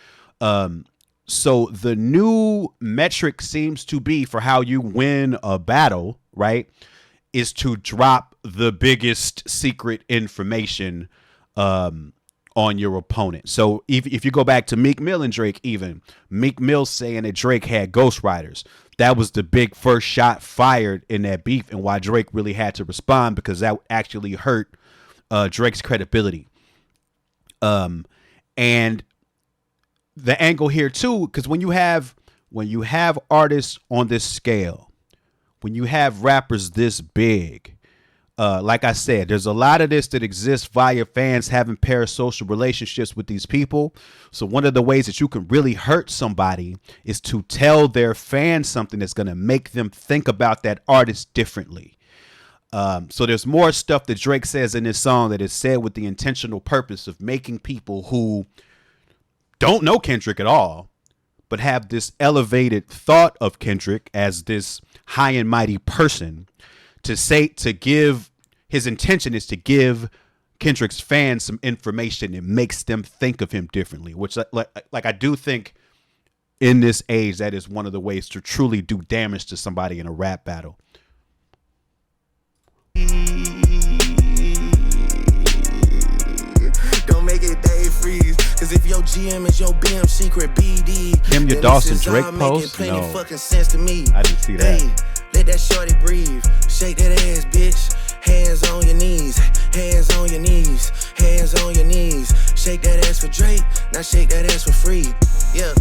So the new metric seems to be for how you win a battle, right, is to drop the biggest secret information on your opponent. So if you go back to Meek Mill and Drake, even Meek Mill saying that Drake had ghostwriters, that was the big first shot fired in that beef, and why Drake really had to respond, because that actually hurt Drake's credibility. And the angle here too, because when you have artists on this scale, when you have rappers this big, like I said, there's a lot of this that exists via fans having parasocial relationships with these people. So one of the ways that you can really hurt somebody is to tell their fans something that's going to make them think about that artist differently. So there's more stuff that Drake says in this song that is said with the intentional purpose of making people who don't know Kendrick at all, but have this elevated thought of Kendrick as this high and mighty person, to give his intention is to give Kendrick's fans some information that makes them think of him differently, which like I do think in this age that is one of the ways to truly do damage to somebody in a rap battle. Don't make it Dave Freeze, cause if your GM is your BM secret BD, Kim, your Dawson Drake post? No. No, Sense to me. I didn't see that. Hey, let that shorty breathe. Shake that ass, bitch. Hands on your knees. Hands on your knees. Hands on your knees. Shake that ass for Drake. Now shake that ass for free. Yeah,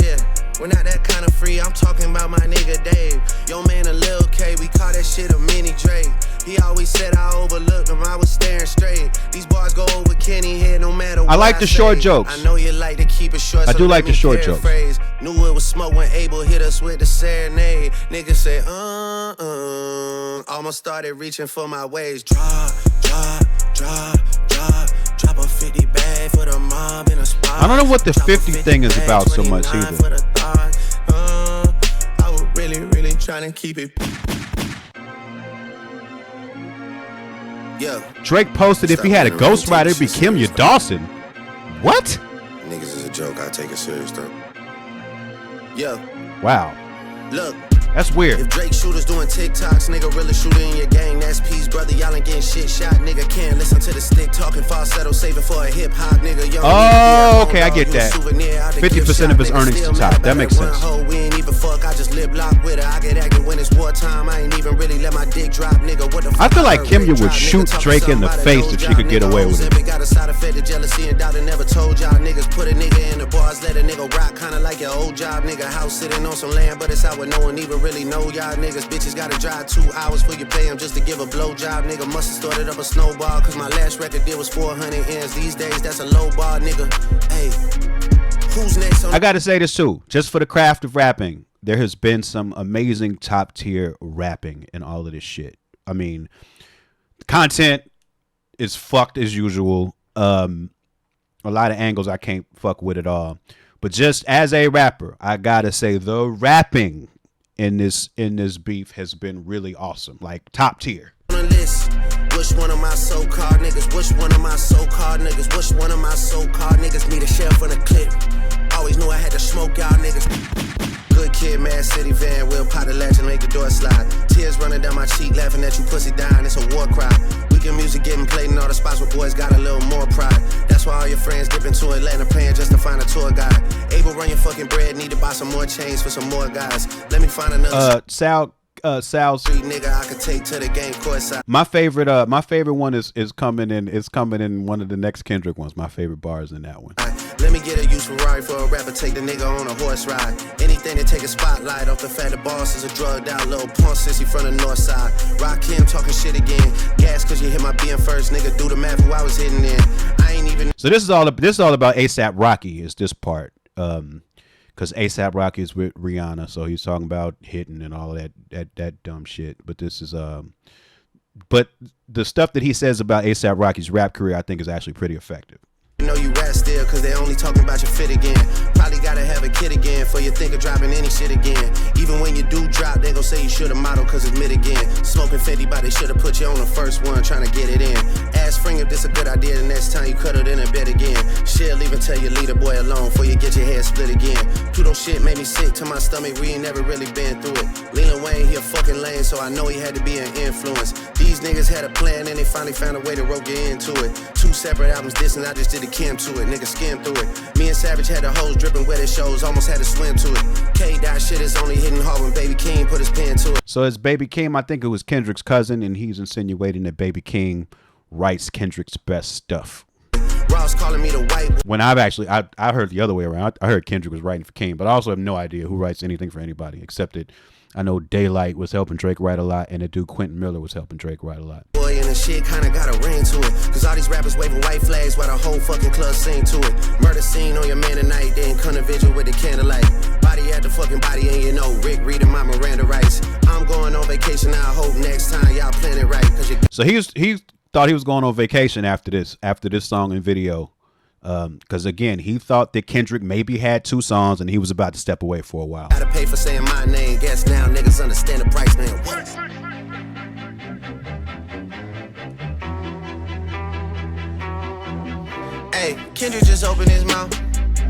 yeah. We're not that kind of free. I'm talking about my nigga Dave. Yo man, a Lil K. We call that shit a mini Drake. He always said I overlooked him. I was staring straight. These bars go over Kenny head no matter what. I like the short jokes. I know you like to keep it short. I do like the short jokes. Knew it was smoke when Abel hit us with the serenade. Niggas say, almost started reaching for my waist. Drop a 50 bag for the mob in a spot. I don't know what the 50 thing is about so much either. I was really trying to keep it. Yeah. Drake posted if he had a ghostwriter, it'd be Kim, your Dawson. What? Niggas is a joke, I take it serious though. Yeah, Wow. look. That's weird. If Drake shooters doing TikToks, nigga really shooting in your gang. That's peace, brother. Y'all ain't getting shit shot. Nigga can't listen to the stick talking falsetto, saving for a hip hop nigga. Young Oh, okay, I get that. 50% of his earnings to top. That makes sense. We ain't even fuck. I just lip lock with her. I get active when it's wartime. I ain't even really let my dick drop, nigga. What the fuck? I feel like Kimya would shoot Drake in the face if she could get away with it. Got a side effect of jealousy and doubt and never told y'all niggas. Put a nigga in the bars, let a nigga rock, kinda like your old job, nigga. House sitting on some land, but it's out where no one even really know y'all niggas. Bitches gotta drive 2 hours for you pay them just to give a blowjob, nigga. Must've started up a snowball, cause my last record deal was 400 ends. These days, that's a low bar, nigga. Hey, who's next on I gotta say this too, just for the craft of rapping, there has been some amazing top tier rapping in all of this shit. I mean, content is fucked as usual. A lot of angles I can't fuck with at all. But just as a rapper, I gotta say the rapping in this beef has been really awesome, like top tier. Which one of my so-called niggas? Which one of my so-called niggas? Which one of my so-called niggas need a shell from the clip? Always knew I had to smoke y'all niggas. Good kid, Mad City van, Will pot the latch and make the door slide. Tears running down my cheek, laughing at you pussy dying, it's a war cry. Weekend music getting played in all the spots where boys got a little more pride. That's why all your friends dip into Atlanta paying just to find a tour guide. Able run your fucking bread, need to buy some more chains for some more guys. Let me find another Sal's street nigga I could take to the game courtside. my favorite one is coming in one of the next Kendrick ones. My favorite bar is in that one. Let me get a used Ferrari for a rapper, take the nigga on a horse ride. Anything to take a spotlight off the fact the boss is a drugged out little punk sissy from the north side. Rock him talking shit again. Gas cause you hit my being first, nigga. Do the math who I was hitting in. I ain't even. So this is all about ASAP Rocky is this part. Because ASAP Rocky is with Rihanna, so he's talking about hitting and all of that dumb shit. But this is but the stuff that he says about ASAP Rocky's rap career, I think, is actually pretty effective. You know you rap still, cause they only talking about your fit again. Probably gotta have a kid again, for you think of dropping any shit again. Even when you do drop, they gon' say you should've modeled cause it's mid again. Smoking 50, but they should've put you on the first one, trying to get it in. Ask Spring if this a good idea, the next time you cut it in a bed again. Shit, leave and tell your leader boy alone, before you get your head split again. Pluto shit made me sick to my stomach, we ain't never really been through it. Lil Wayne, he a fucking lame, so I know he had to be an influence. These niggas had a plan and they finally found a way to rope you into it. 2 separate albums dissing, I just did a Kim to it. Niggas skim through it. Me and Savage had the hose dripping wet at shows, almost had to swim to it. K-Dot shit is only hitting hard when Baby King put his pen to it. So it's Baby King, I think it was Kendrick's cousin, and he's insinuating that Baby King writes Kendrick's best stuff. Ross calling me the white boy. When I heard the other way around. I heard Kendrick was writing for King, but I also have no idea who writes anything for anybody, except that I know Daylight was helping Drake write a lot, and the dude Quentin Miller was helping Drake write a lot. Boy, and the shit kinda got a ring to it. Cause all these rappers waving white flags while the whole fucking club sing to it. Murder scene on your man tonight, then come to vigil with the candlelight. Body at the fucking body, and you know Rick reading my Miranda rights. I'm going on vacation, I hope next time y'all plan it right. Cause So he thought he was going on vacation after this song and video. Because again, he thought that Kendrick maybe had 2 songs and he was about to step away for a while. gotta pay for saying my name. Guess now niggas understand the price, man. What? Hey, Kendrick just opened his mouth.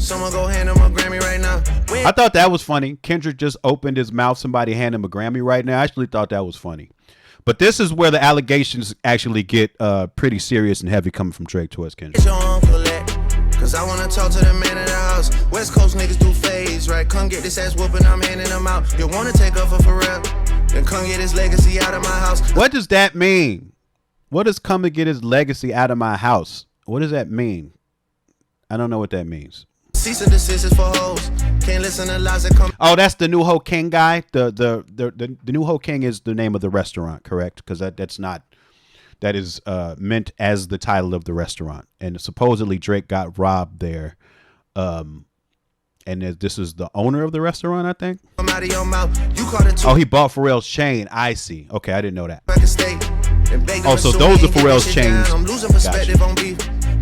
Someone go hand him a Grammy right now. I thought that was funny. Kendrick just opened his mouth. Somebody hand him a Grammy right now. I actually thought that was funny. But this is where the allegations actually get pretty serious and heavy coming from Drake towards Kendrick. Cause I wanna talk to the man in the house. West Coast niggas do phase, right? Come get this ass whooping, I'm handing them out. You wanna take off for real? Then come get his legacy out of my house. What does that mean? What does come and get his legacy out of my house? What does that mean? I don't know what that means. Cease and desist is for hoes. Can't listen to lies that come. Oh, that's the New Ho King guy. The New Ho King is the name of the restaurant, correct? Because that is meant as the title of the restaurant. And supposedly Drake got robbed there. And this is the owner of the restaurant, I think. Oh, he bought Pharrell's chain. I see. Okay, I didn't know that. Oh, so those are Pharrell's chains. I'm losing perspective on beef.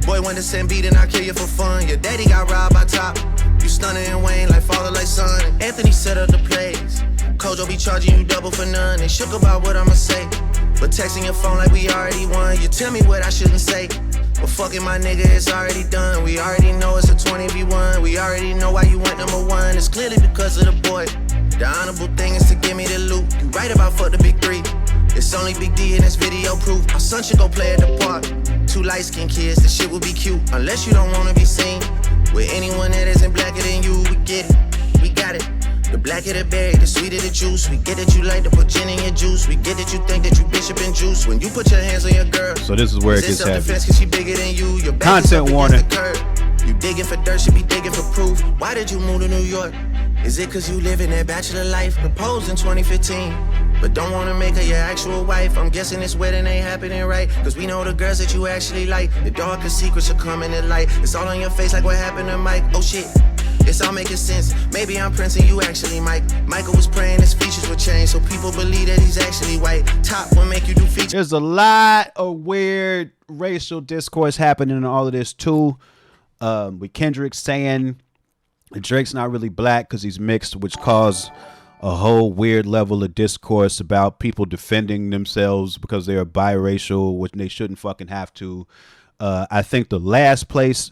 Boy, when the send beat and I kill you for fun. Your daddy got robbed by Top. You stunning and Wayne like father like son. Anthony set up the plays. Kojo be charging you double for none. They shook about what I'ma say. But texting your phone like we already won. You tell me what I shouldn't say. But fucking my nigga, it's already done. We already know it's a 20v1. We already know why you went number one. It's clearly because of the boy. The honorable thing is to give me the loot. You right about fuck the big three. It's only Big D and it's video proof. Our son should go play at the park. Two light-skinned kids, the shit will be cute. Unless you don't wanna be seen with anyone that isn't blacker than you. We get it, we got it. The blacker the berry, the sweeter the juice. We get that you like to put gin in your juice. We get that you think that you bishop and juice. When you put your hands on your girl. So this is where it gets heavy. Cause she bigger than you. Your back Content warning. You digging for dirt, should be digging for proof. Why did you move to New York? Is it cause you living that bachelor life? Proposed in 2015, but don't wanna make her your actual wife. I'm guessing this wedding ain't happening right, cause we know the girls that you actually like. The darkest secrets are coming to light. It's all on your face like what happened to Mike. Oh shit, it's all making sense. Maybe I'm Prince and you actually Mike. Michael was praying his features would change, so people believe that he's actually white. Top will make you do features. There's a lot of weird racial discourse happening in all of this too. With Kendrick saying Drake's not really black because he's mixed, which caused a whole weird level of discourse about people defending themselves because they are biracial, which they shouldn't fucking have to. I think the last place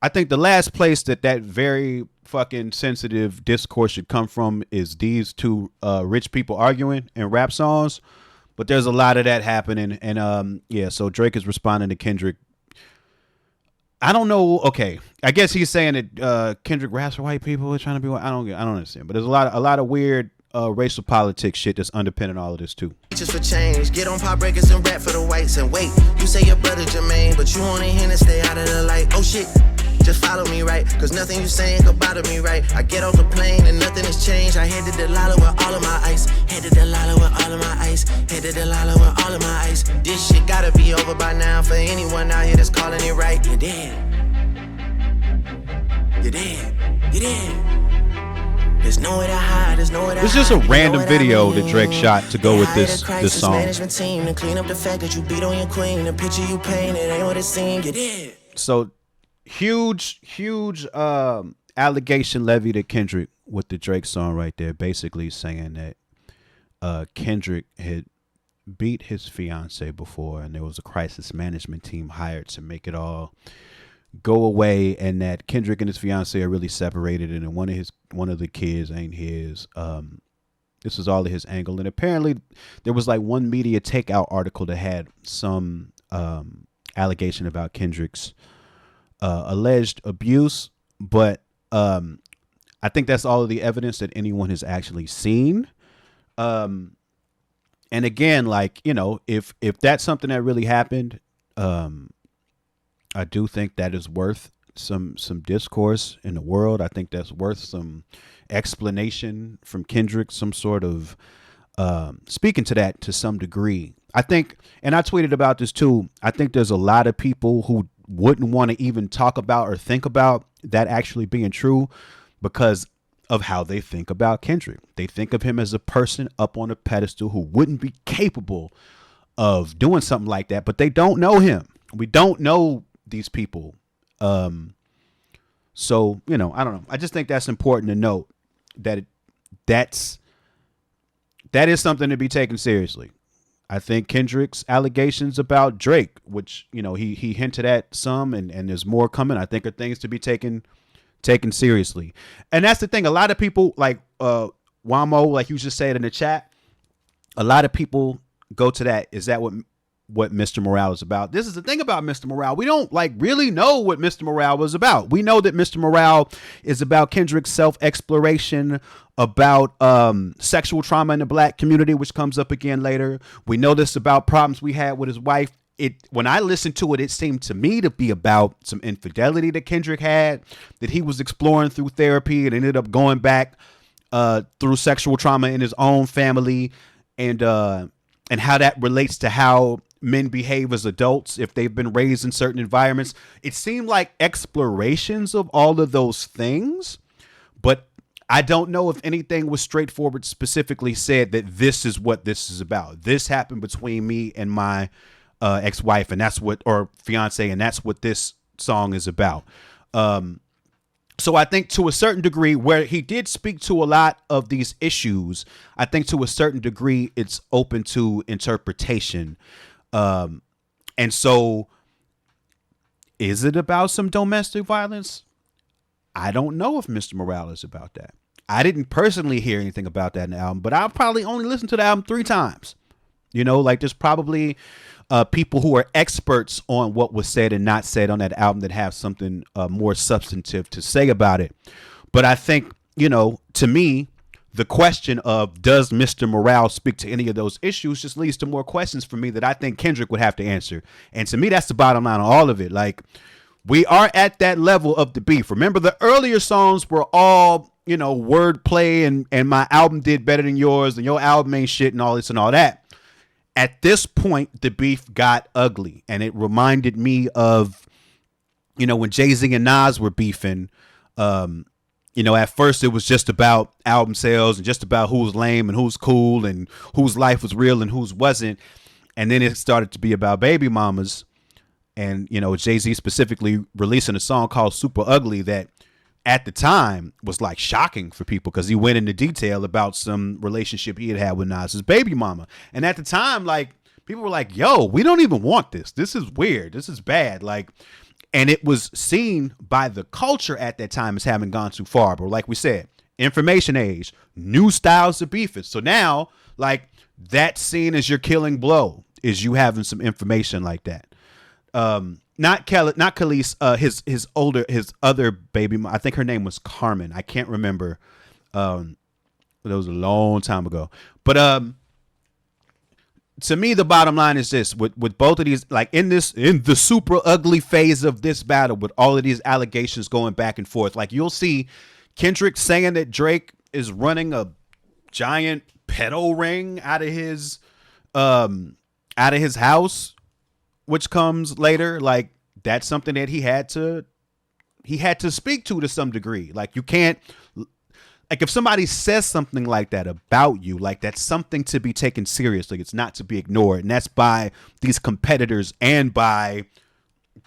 that very fucking sensitive discourse should come from is these two rich people arguing in rap songs. But there's a lot of that happening, and yeah. So Drake is responding to Kendrick. I don't know. Okay, I guess he's saying that Kendrick raps for white people are trying to be white. I don't understand. But there's a lot of weird racial politics shit that's underpinning all of this too. Just for change, get on pop breakers and rap for the whites. And wait, you say your brother Jermaine, but you only him to stay out of the light. Oh shit, just follow me right, cause nothing you saying could bother me right. I get off the plane and nothing has changed. I head to Delilah with all of my ice. Head to Delilah with all of my ice. Head to Delilah with all of my ice. This shit gotta be over by now for anyone out here that's calling it right. You're dead. You're dead. You're dead. There's nowhere to hide. There's nowhere to hide. It's just a random video that Drake shot to go with this song. Management team to clean up the fact that you beat on your queen. The picture you paint, it ain't what it seemed. You're dead. So huge allegation levied at Kendrick with the Drake song right there, basically saying that Kendrick had beat his fiance before and there was a crisis management team hired to make it all go away, and that Kendrick and his fiance are really separated, and one of the kids ain't his. This was all of his angle, and apparently there was like one media takeout article that had some allegation about Kendrick's alleged abuse, but I think that's all of the evidence that anyone has actually seen. And again, like, you know, if that's something that really happened, I do think that is worth some discourse in the world. I think that's worth some explanation from Kendrick, some sort of speaking to that to some degree. I think, and I tweeted about this too, I think there's a lot of people who wouldn't want to even talk about or think about that actually being true because of how they think about Kendrick. They think of him as a person up on a pedestal who wouldn't be capable of doing something like that, but they don't know him. We don't know these people. So, you know, I don't know. I just think that's important to note that that is something to be taken seriously. I think Kendrick's allegations about Drake, which, you know, he hinted at some and there's more coming, I think are things to be taken seriously. And that's the thing. A lot of people like Wamo, like you just said in the chat, a lot of people go to that. Is that what Mr. Morale is about? This is the thing about Mr. Morale. We don't like really know what Mr. Morale was about. We know that Mr. Morale is about Kendrick's self-exploration, about sexual trauma in the black community, which comes up again later. We know this about problems we had with his wife. When I listened to it, it seemed to me to be about some infidelity that Kendrick had, that he was exploring through therapy and ended up going back through sexual trauma in his own family, and how that relates to how men behave as adults if they've been raised in certain environments. It seemed like explorations of all of those things, but I don't know if anything was straightforward, specifically said that this is what this is about. This happened between me and my ex-wife, and that's what, or fiance, and that's what this song is about. So I think to a certain degree, where he did speak to a lot of these issues, I think to a certain degree it's open to interpretation. And so is it about some domestic violence? I don't know if Mr. Morale is about that. I didn't personally hear anything about that in the album, but I'll probably only listen to the album 3 times. You know, like there's probably people who are experts on what was said and not said on that album that have something more substantive to say about it. But I think, you know, to me, the question of does Mr. Morale speak to any of those issues just leads to more questions for me that I think Kendrick would have to answer. And to me, that's the bottom line on all of it. Like, we are at that level of the beef. Remember, the earlier songs were all, you know, wordplay and my album did better than yours and your album ain't shit and all this and all that. At this point, the beef got ugly, and it reminded me of, you know, when Jay-Z and Nas were beefing. You know, at first it was just about album sales and just about who's lame and who's cool and whose life was real and whose wasn't. And then it started to be about baby mamas. And, you know, Jay-Z specifically releasing a song called Super Ugly that at the time was like shocking for people because he went into detail about some relationship he had with Nas's baby mama. And at the time, like, people were like, yo, we don't even want this. This is weird. This is bad. Like, and it was seen by the culture at that time as having gone too far. But like we said, information age, new styles of beefing. So now, like, that seen as your killing blow is you having some information like that. Not Khalees, his other baby. I think her name was Carmen. I can't remember. That was a long time ago. But to me, the bottom line is this: with both of these, like in the super ugly phase of this battle, with all of these allegations going back and forth, like you'll see Kendrick saying that Drake is running a giant pedo ring out of his house, which comes later. Like that's something that he had to speak to some degree. Like you can't, like if somebody says something like that about you, like that's something to be taken seriously. It's not to be ignored. And that's by these competitors and by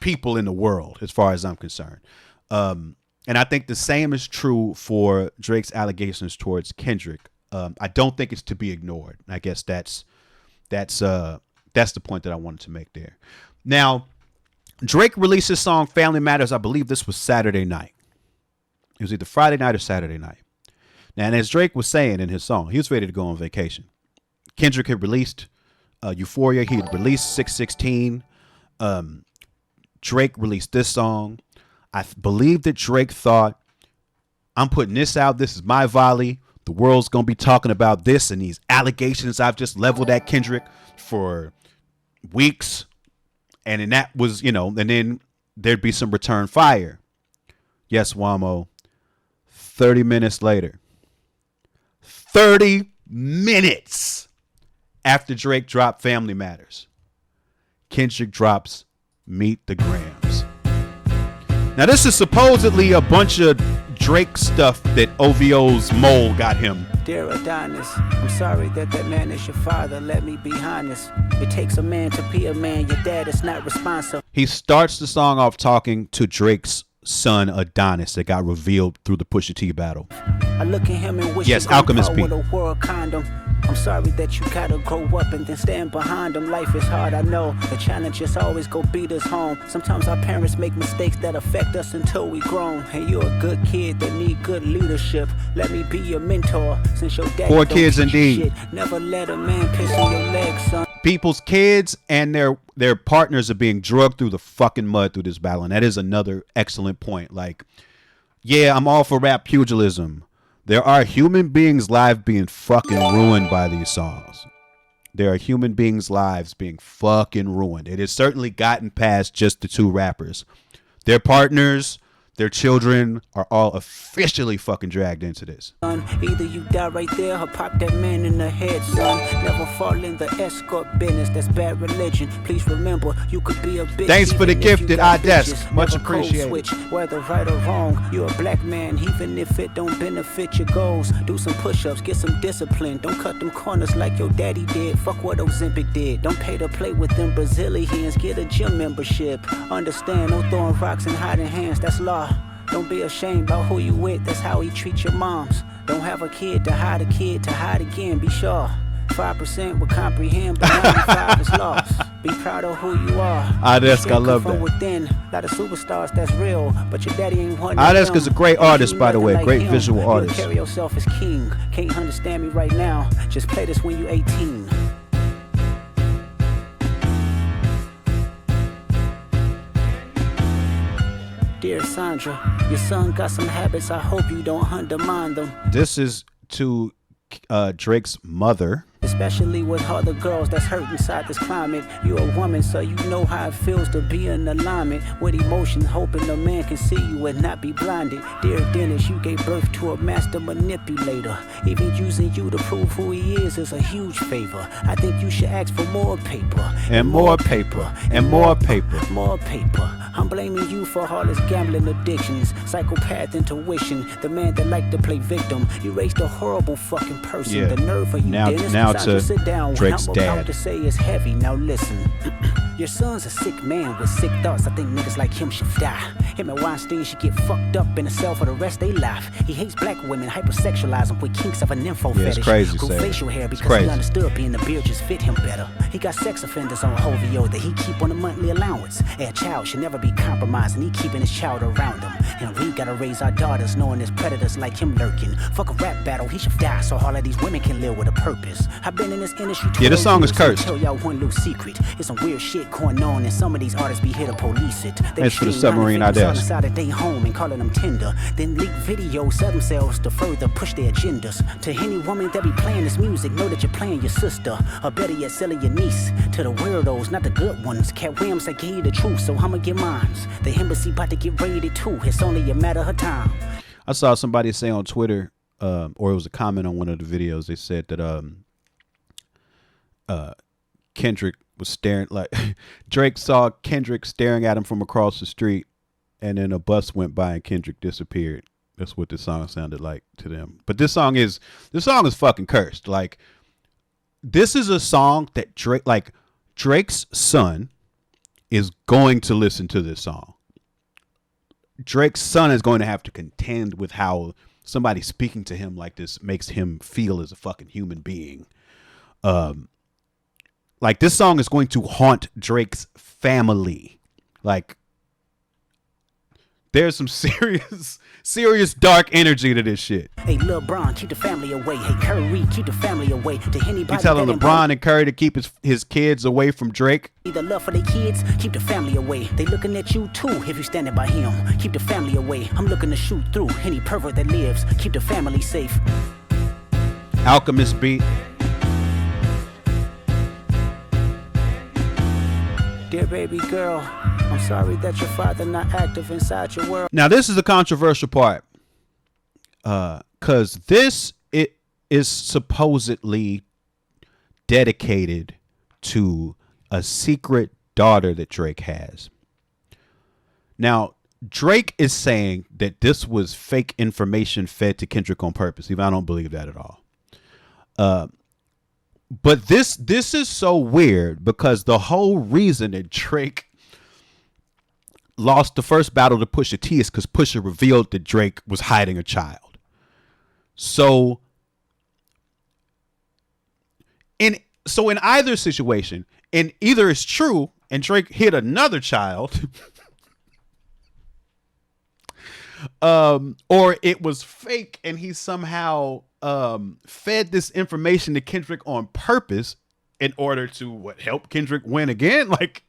people in the world, as far as I'm concerned. And I think the same is true for Drake's allegations towards Kendrick. I don't think it's to be ignored. I guess that's the point that I wanted to make there. Now, Drake released his song Family Matters. I believe this was Saturday night. It was either Friday night or Saturday night. Now, and as Drake was saying in his song, he was ready to go on vacation. Kendrick had released Euphoria. He had released 616. Drake released this song. I believe that Drake thought, I'm putting this out. This is my volley. The world's going to be talking about this and these allegations I've just leveled at Kendrick for weeks. And then that was, you know, and then there'd be some return fire. Yes, Wamo. 30 minutes later. 30 minutes after Drake dropped Family Matters, Kendrick drops Meet the Grams. Now, this is supposedly a bunch of Drake stuff that OVO's mole got him. Dear Adonis, I'm sorry that man is your father. Let me be honest. It takes a man to be a man. Your dad is not responsive. He starts the song off talking to Drake's son Adonis that got revealed through the Pusha T battle. I look at him and wish yes, Alchemist P. with a world condom. I'm sorry that you gotta grow up and then stand behind them. Life is hard, I know. The challenges always go beat us home. Sometimes our parents make mistakes that affect us until we grown. Hey, you're a good kid that need good leadership. Let me be your mentor since your dad. Poor kids indeed. Shit. Never let a man piss in your legs, son. People's kids and their partners are being drugged through the fucking mud through this battle. And that is another excellent point. Like, yeah, I'm all for rap pugilism. There are human beings' lives being fucking ruined by these songs. There are human beings' lives being fucking ruined. It has certainly gotten past just the two rappers. Their partners, their children are all officially fucking dragged into this. Either you die right there or pop that man in the head, son. Never fall in the escort business. That's bad religion. Please remember, you could be a bitch. Thanks for the gifted iDesk. Much appreciated. Switch, whether right or wrong, you're a black man, even if it don't benefit your goals. Do some push-ups, get some discipline. Don't cut them corners like your daddy did. Fuck what Ozempic did. Don't pay to play with them Brazilians. Get a gym membership. Understand, no throwing rocks and hiding hands. That's law. Don't be ashamed about who you with, that's how he treats your moms. Don't have a kid to hide again, be sure. 5% will comprehend, but 95 is lost. Be proud of who you are. Adesk, I love from that. Within. Lot of superstars that's real, but your daddy ain't one of Adesk them. is a great artist, by the way, Like great him. visual You'll artist. carry yourself as king. Can't understand me right now. Just play this when you 18. Dear Sandra, your son got some habits. I hope you don't undermine them. This is to Drake's mother. Especially with other girls that's hurt inside this climate. You're a woman, so you know how it feels to be in alignment with emotions, hoping a man can see you and not be blinded. Dear Dennis, you gave birth to a master manipulator. Even using you to prove who he is a huge favor. I think you should ask for more paper. And more paper. And more paper. More paper. I'm blaming you for all his gambling addictions, psychopath intuition, the man that liked to play victim. You raised a horrible fucking person. Yeah. The nerve of you, Now Dennis. to Sit down. Drake's What I'm dad. about to say is heavy. Now listen. Your son's a sick man with sick thoughts. I think niggas like him should die. Him and Weinstein should get fucked up in a cell for the rest of their life. He hates black women, hypersexualize them with kinks of a nympho Yeah, it's fetish. crazy, Grew Sam. facial hair It's because crazy. he understood being the beard just fit him better. He got sex offenders on Hovio that he keep on a monthly allowance. A child should never be compromised, and he keeping his child around him. And we gotta raise our daughters knowing there's predators like him lurking. Fuck a rap battle, he should die so all of these women can live with a purpose. I've been in this industry. Yeah, this song is cursed. Tell y'all one little secret. It's some weird shit going on, and some of these artists be here to police it. They Thanks for the shooting submarine 90 films on ideas. the side of their home and calling them tender. Then leak videos, sell themselves to further push their agendas. To any woman that be playing this music, know that you're playing your sister, or better yet, selling your niece. To the weirdos, not the good ones. Cat Williams, I gave you the truth, so I'ma get mines. The embassy about to get raided too. It's only a matter of time. I saw somebody say on Twitter, or it was a comment on one of the videos. They said that Kendrick was staring, like Drake saw Kendrick staring at him from across the street, and then a bus went by and Kendrick disappeared. That's what this song sounded like to them. But this song is fucking cursed. Like, this is a song that Drake's son is going to listen to this song. Drake's son is going to have to contend with how somebody speaking to him like this makes him feel as a fucking human being. Like, this song is going to haunt Drake's family. Like, there's some serious dark energy to this shit. Hey, LeBron, keep the family away. Hey, Curry, keep the family away. To anybody You telling that LeBron and Curry to keep his kids away from Drake? either love for their kids, keep the family away. They looking at you too if you standing by him. Keep the family away. I'm looking to shoot through any pervert that lives. Keep the family safe. Alchemist beat. Dear baby girl, I'm sorry that your father not active inside your world. Now, this is the controversial part. Because it is supposedly dedicated to a secret daughter that Drake has. Now, Drake is saying that this was fake information fed to Kendrick on purpose. Even I don't believe that at all. But this is so weird because the whole reason that Drake lost the first battle to Pusha T is because Pusha revealed that Drake was hiding a child. So in either situation, and either it's true and Drake hid another child, or it was fake and he somehow fed this information to Kendrick on purpose in order to help Kendrick win again. Like,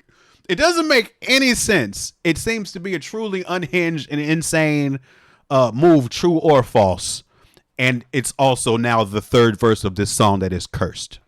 it doesn't make any sense. It seems to be a truly unhinged and insane move, true or false. And it's also now the third verse of this song that is cursed.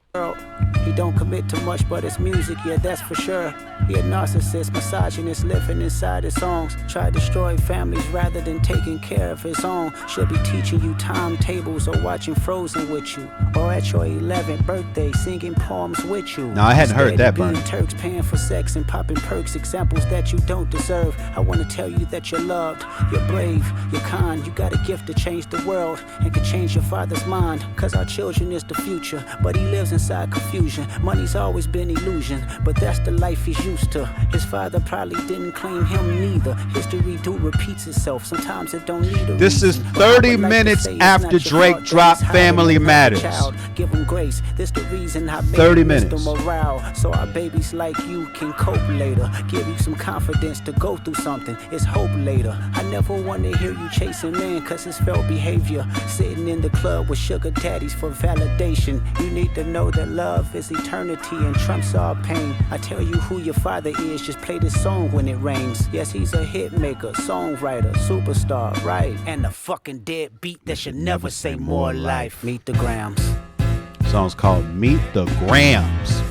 He don't commit to much, but it's music, yeah, that's for sure. He a narcissist, misogynist, living inside his songs. Try to destroy families rather than taking care of his own. Should be teaching you timetables or watching Frozen with you. Or at your 11th birthday, singing poems with you. No, I hadn't heard that, Being Bernie. Turks paying for sex and popping perks, examples that you don't deserve. I want to tell you that you're loved, you're brave, you're kind. You got a gift to change the world and can change your father's mind. Cause our children is the future, but he lives inside suicide confusion. Money's always been illusion, but that's the life he's used to. His father probably didn't claim him neither. History do repeats itself. Sometimes it don't need a This reason. is But I would 30 like to minutes say it's after not your Drake fault that dropped he's Family hiding another Matters. child. Give him grace. This the reason I made 30 Mr. minutes. Morale, so our babies like you can cope later. Give you some confidence to go through something. It's hope later. I never want to hear you chasing man, cause it's felt behavior. Sitting in the club with sugar daddies for validation. You need to know that love is eternity and trumps all pain. I tell you who your father is, just play this song when it rains. Yes, he's a hit maker, songwriter, superstar, right? And a fucking dead beat that should never say more life. Meet the Grams. Song's called Meet the Grams.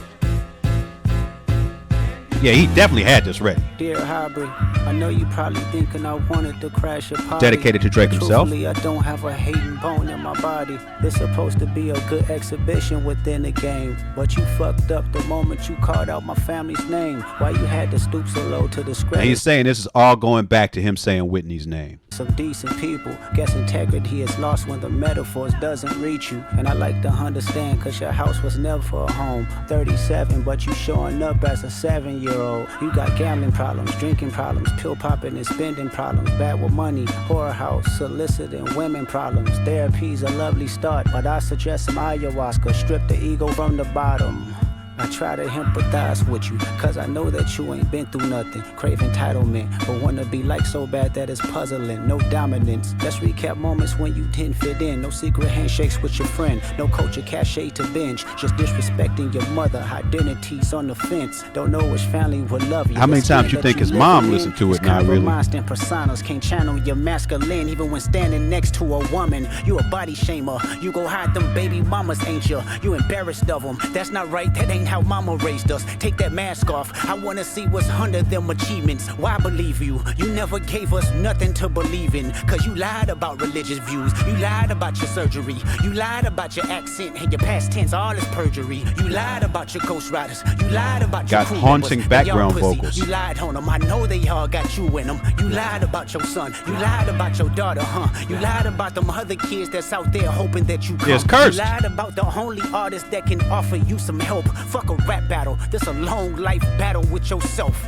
Yeah, he definitely had this ready. Dear Hybrid, I know you probably thinking I wanted to crash your party. Dedicated to Drake himself. Truthfully, I don't have a hating bone in my body. It's supposed to be a good exhibition within the game, but you fucked up the moment you called out my family's name. Why you had to stoop so low to And discredit he's saying this is all going back to him saying Whitney's name. some decent people. Guess integrity is lost when the metaphors doesn't reach you. And I like to understand, cause your house was never a home. 37, but you showing up as a 7-year-old. You got gambling problems, drinking problems, pill popping and spending problems, bad with money, whorehouse, soliciting women problems. Therapy's a lovely start, but I suggest some ayahuasca, strip the ego from the bottom. I try to empathize with you, cause I know that you ain't been through nothing. Crave entitlement, but wanna be like so bad that it's puzzling. No dominance, let's recap moments when you didn't fit in. No secret handshakes with your friend, no culture cachet to binge. Just disrespecting your mother, identities on the fence. Don't know which family would love you. How many The times skin you that think his living mom in listened to is it? Not really. compromised in personas. Can't channel your masculine even when standing next to a woman. You a body shamer, you go hide them baby mamas, ain't you? You embarrassed of them, that's not right, that ain't how mama raised us. Take that mask off, I wanna see what's under them achievements. Why believe you? You never gave us nothing to believe in, cause you lied about religious views, you lied about your surgery, you lied about your accent and your past tense, all is perjury. You lied about your ghostwriters, you lied about your Got crew haunting members, they all background pussy. vocals. You lied on them, I know they all got you in them. You lied about your son, you lied about your daughter, huh? You lied about them other kids that's out there hoping that you come. It's cursed. You lied about the only artist that can offer you some help. Fuck a rap battle, this a long life battle with yourself.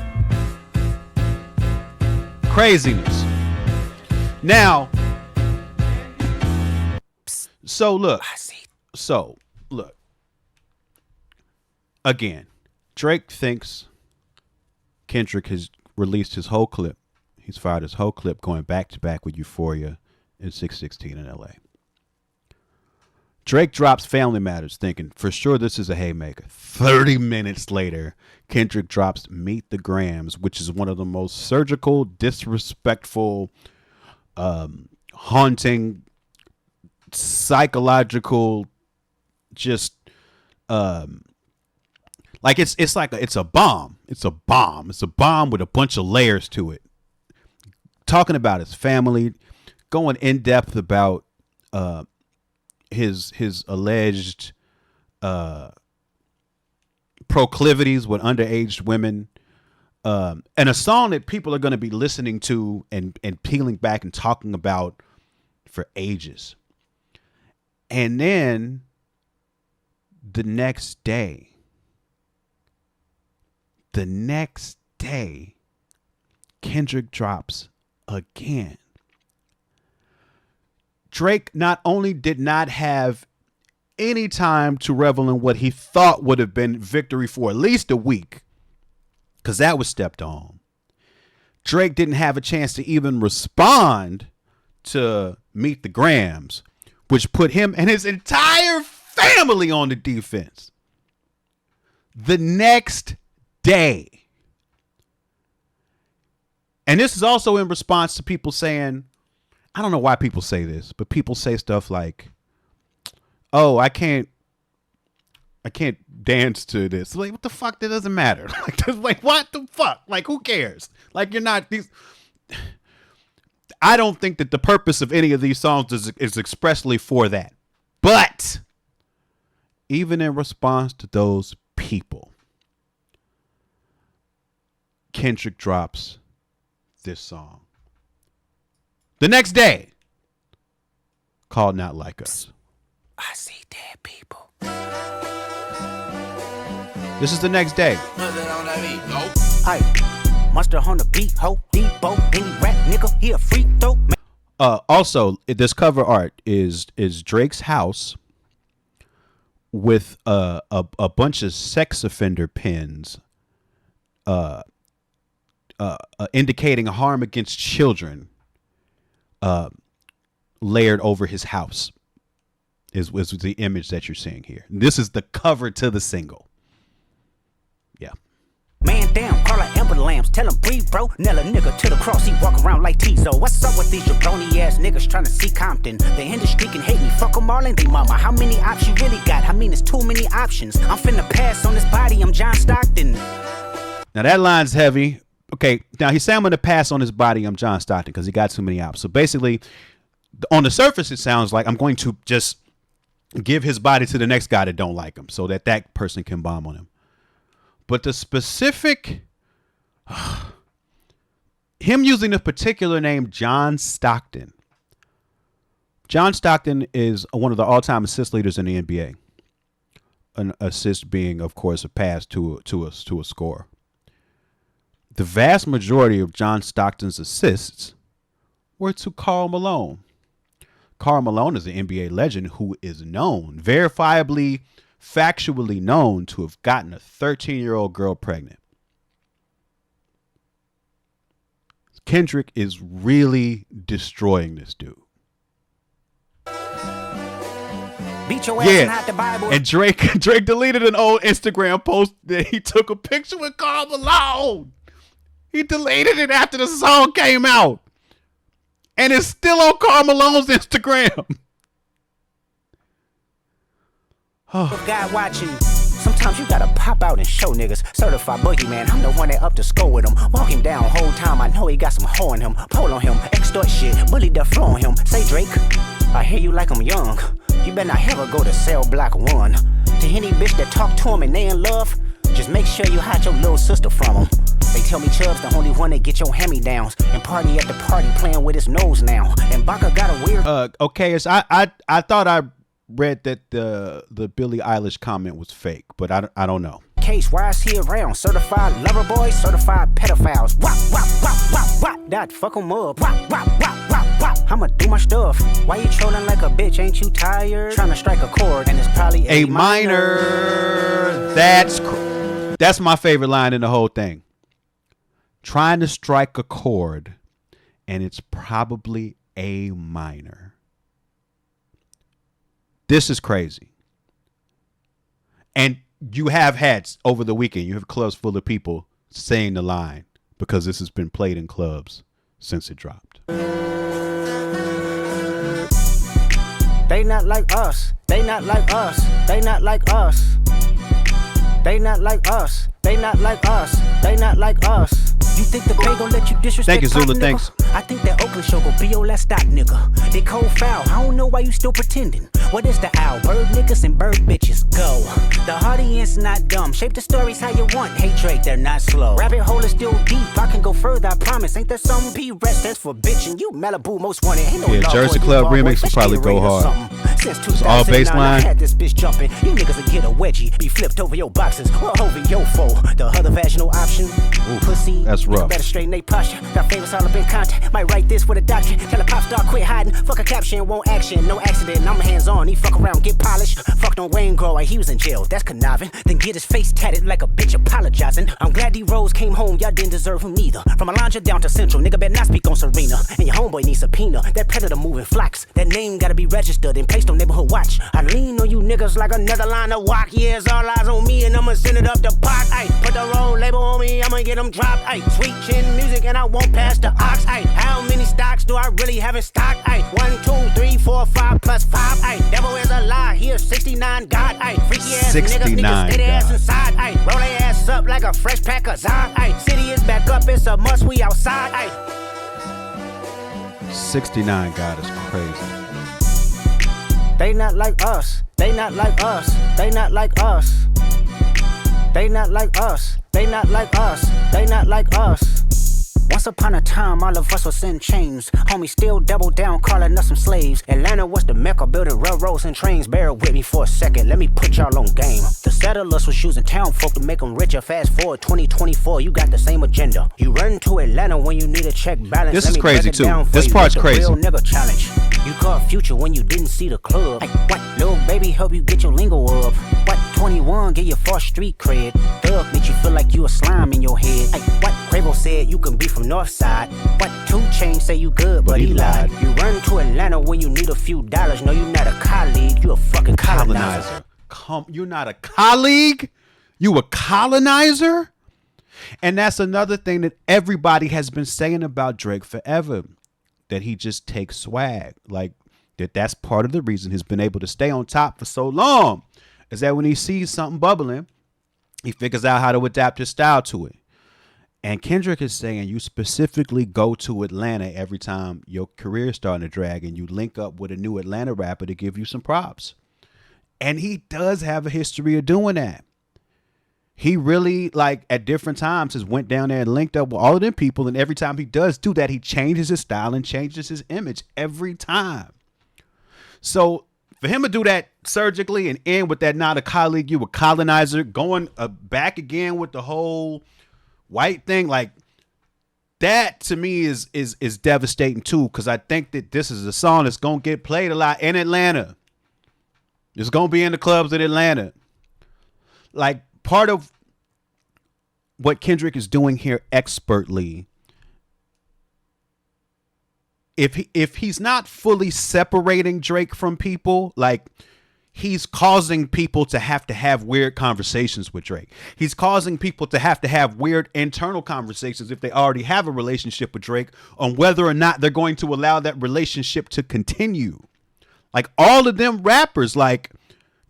Craziness. Now, so look. Again, Drake thinks Kendrick has released his whole clip. He's fired his whole clip going back to back with Euphoria and 616 in LA. Drake drops Family Matters thinking, for sure this is a haymaker. 30 minutes later, Kendrick drops Meet the Grams, which is one of the most surgical, disrespectful, haunting, psychological, just like it's a bomb. It's a bomb. It's a bomb with a bunch of layers to it. Talking about his family, going in depth about his alleged proclivities with underage women, and a song that people are going to be listening to and peeling back and talking about for ages. And then the next day, Kendrick drops again. Drake not only did not have any time to revel in what he thought would have been victory for at least a week, because that was stepped on. Drake didn't have a chance to even respond to Meet the Grams, which put him and his entire family on the defense. The next day. And this is also in response to people saying, I don't know why people say this, but people say stuff like, oh, I can't dance to this. Like, what the fuck? That doesn't matter. Like, what the fuck? Like, who cares? Like, you're not these. I don't think that the purpose of any of these songs is expressly for that. But even in response to those people, Kendrick drops this song the next day called Not Like Us. I see dead people. This is the next day. Aye, monster on the beat, ho, Debo, any rap nigga, he a free throw. Also, this cover art is Drake's house with a bunch of sex offender pins indicating harm against children layered over his house is the image that you're seeing here. This is the cover to the single. Yeah. Man down, call like Amber Lambs, tell him breathe, bro. Nella nigga to the cross, he walk around like Tizo. What's up with these jabroni ass niggas trying to see Compton? The industry can hate me, fuck them all and they mama. How many options you really got? I mean, it's too many options. I'm finna pass on this body, I'm John Stockton. Now that line's heavy. Okay, now he's saying I'm gonna pass on his body, I'm John Stockton, because he got too many options. So basically, on the surface, it sounds like I'm going to just give his body to the next guy that don't like him so that person can bomb on him. But the specific, him using the particular name John Stockton. John Stockton is one of the all-time assist leaders in the NBA. An assist being, of course, a pass to a score. The vast majority of John Stockton's assists were to Karl Malone. Karl Malone is an NBA legend who is known, verifiably, factually known to have gotten a 13-year-old girl pregnant. Kendrick is really destroying this dude. Beat your ass and hide the Bible. And Drake deleted an old Instagram post that he took a picture with Karl Malone. He deleted it after the song came out. And it's still on Karl Malone's Instagram. God watching. Sometimes you gotta pop out and show niggas. Certified boogeyman, I'm the one that up to score with him. Walk him down whole time, I know he got some hoe in him. Pole on him, extort shit, bully the flow on him. Say Drake, I hear you like I'm young. You better not ever go to cell block 1. To any bitch that talk to him and they in love, just make sure you hide your little sister from him. They tell me Chubb's the only one that get your hand-me-downs and party at the party playing with his nose now. And Baka got a weird okay, so I thought I read that the Billie Eilish comment was fake, but I don't know. Case, why is he around? Certified lover boys, certified pedophiles. Wop, wop, wop, wop, wop. That fuck him up. Wop, wop, wop, wop, wop. I'ma do my stuff. Why you trolling like a bitch? Ain't you tired? Trying to strike a chord and it's probably a minor. That's my favorite line in the whole thing. Trying to strike a chord and it's probably A minor. This is crazy. And you have had over the weekend, you have clubs full of people saying the line because this has been played in clubs since it dropped. They not like us. They not like us. They not like us. They not like us. They not like us. They not like us. You think the Bay gon' let you disrespect? Thank you, Zula. Pop, Thanks. I think that Oakland show gon' be your last stop, nigga. They cold foul. I don't know why you still pretending. What is the owl? Bird niggas and bird bitches. Go. The audience not dumb. Shape the stories how you want. Hey Drake, they're not slow. Rabbit hole is still deep. I can go further, I promise. Ain't there some B-rest that's for bitching? You Malibu most wanted. Ain't no law Jersey boy, Club remix boy. will probably go hard. Since It's all 2009, I baseline. had this bitch jumping. You niggas will get a wedgie. Be flipped over your boxes or over your foe. The other vaginal option. Ooh, pussy. that's rough. Better straighten they posture. Got famous all up in contact. Might write this with a doctrine. Tell a pop star quit hiding. Fuck a caption, won't action. No accident. I'm hands on. He fuck around, get polished. Fucked on Wayne Grow. He was in jail. That's conniving. Then get his face tatted like a bitch apologizing. I'm glad D-Rose came home. Y'all didn't deserve him neither. From Alondra down to Central. Nigga better not speak on Serena. And your homeboy needs subpoena. That predator moving flocks. That name gotta be registered and placed on neighborhood watch. I lean on you niggas like another line of walk. Yeah, it's all eyes on me and I'ma send it up the park. Ay, put the roll label on me. I'ma get them dropped. Ay, sweet chin music and I won't pass the ox. Ay, how many stocks do I really have in stock? Ay, 1, 2, 3, 4, 5 plus 5. Ay, devil is a lie. Here's 69 God. Ay, freaky ass niggas stay their ass inside. Ay, roll their ass up like a fresh pack of Zod. Ay, city is back up. It's a must. We outside. Ay. 69 God is crazy. They not like us. They not like us. They not like us. They not like us. They not like us. They not like us. Once upon a time, all of us was in chains. Homie still double down, calling us some slaves. Atlanta was the mecca, building railroads and trains. Bear with me for a second, let me put y'all on game. The settlers was using town folk to make them richer. Fast forward 2024, you got the same agenda. You run to Atlanta when you need a check balance. This Let is me crazy break it too. down for This you. part's It's a crazy. real nigga challenge. You caught Future when you didn't see the club. Ay, what? Little baby help you get your lingo up. What? 21 get your first street cred. Thug make you feel like you a slime in your head. Ay, what? Quavo said you can be from Northside. What? 2 Chainz say you good, but he lied. You run to Atlanta when you need a few dollars. No, you not a colleague, you a fucking colonizer. You're not a colleague. You a colonizer. And that's another thing that everybody has been saying about Drake forever, that he just takes swag. Like that's part of the reason he's been able to stay on top for so long, is that when he sees something bubbling, he figures out how to adapt his style to it. And Kendrick is saying you specifically go to Atlanta every time your career is starting to drag and you link up with a new Atlanta rapper to give you some props. And he does have a history of doing that. He really, like, at different times has went down there and linked up with all of them people. And every time he does do that, he changes his style and changes his image every time. So for him to do that surgically and end with that not a colleague, you a colonizer, going back again with the whole white thing, like that to me is devastating too, because I think that this is a song that's gonna get played a lot in Atlanta. It's gonna be in the clubs in Atlanta. Like, part of what Kendrick is doing here expertly, if he's not fully separating Drake from people, like, he's causing people to have weird conversations with Drake. He's causing people to have weird internal conversations if they already have a relationship with Drake on whether or not they're going to allow that relationship to continue. Like, all of them rappers, like,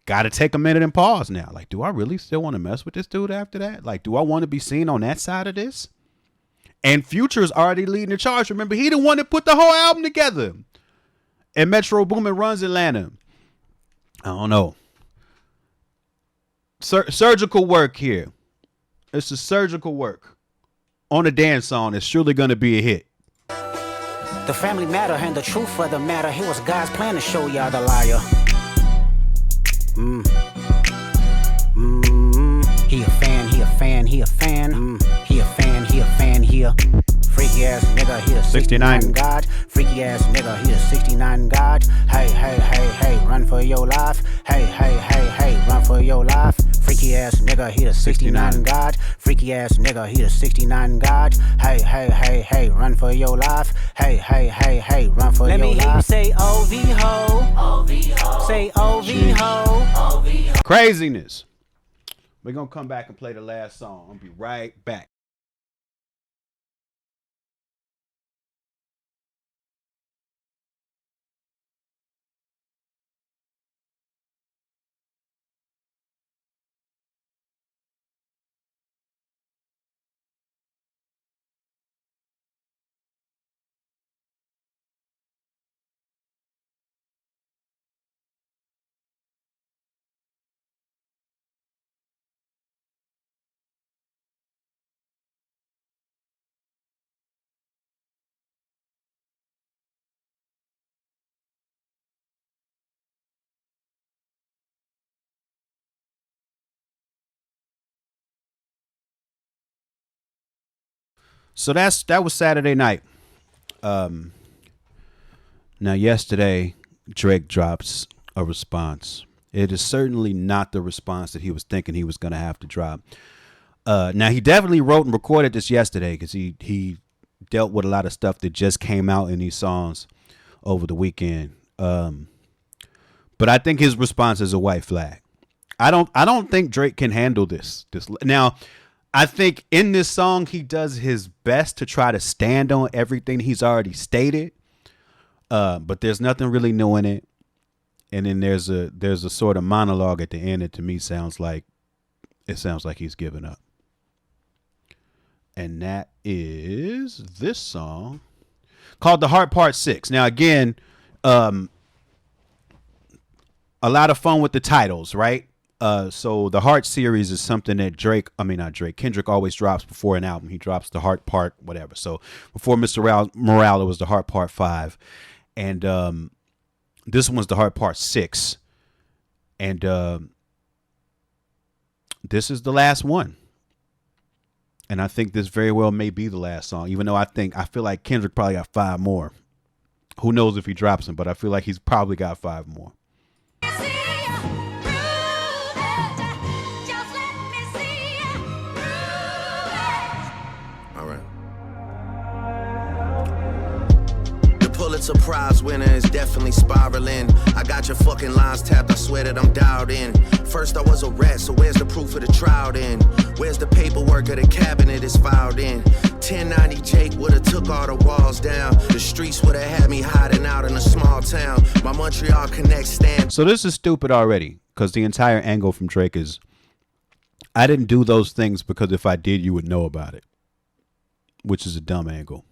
got to take a minute and pause now. Like, do I really still want to mess with this dude after that? Like, do I want to be seen on that side of this? And Future's already leading the charge. Remember, he the one that put the whole album together. And Metro Boomin runs Atlanta. I don't know. Surgical work here. It's a surgical work on a dance song. It's surely going to be a hit. The family matter and the truth of the matter. Here was God's plan to show y'all the liar. He a fan, he a fan, he a fan. He a fan, he a fan, he a freaky ass nigga, he a 69 God. Freaky ass nigga, he a 69 God. Hey, hey, hey, hey, run for your life. Hey, hey, hey, hey, run for your life. Freaky ass nigga, he a 69 God. Freaky ass nigga, he a 69 God. Hey, hey, hey, hey, run for your life. Hey, hey, hey, hey, run for your life. Let me hear you say OV ho. OV ho. Say OV ho. OV ho. Craziness. We're going to come back and play the last song. I'll be right back. So that was Saturday night. Now yesterday, Drake drops a response. It is certainly not the response that he was thinking he was going to have to drop. Now he definitely wrote and recorded this yesterday because he dealt with a lot of stuff that just came out in these songs over the weekend. But I think his response is a white flag. I don't think Drake can handle this. Now, I think in this song, he does his best to try to stand on everything he's already stated. But there's nothing really new in it. And then there's a sort of monologue at the end that to me sounds like he's giving up. And that is this song called The Heart Part 6. Now, again, a lot of fun with the titles, right? So the Heart series is something that Kendrick always drops before an album. He drops the Heart Part whatever. So before Mr. Morale, it was the Heart Part 5, and this one's the Heart Part 6, and this is the last one. And I think this very well may be the last song, even though I feel like Kendrick probably got 5 more. Who knows if he drops them, but I feel like he's probably got 5 more. Pulitzer Prize winner is definitely spiraling. I got your fucking lines tapped, I swear that I'm dialed in. First I was a rat, so where's the proof of the trial then? Where's the paperwork of the cabinet is filed in? 1090 Jake would've took all the walls down. The streets would've had me hiding out in a small town. My Montreal Connect stand. So this is stupid already, because the entire angle from Drake is, I didn't do those things because if I did, you would know about it, which is a dumb angle.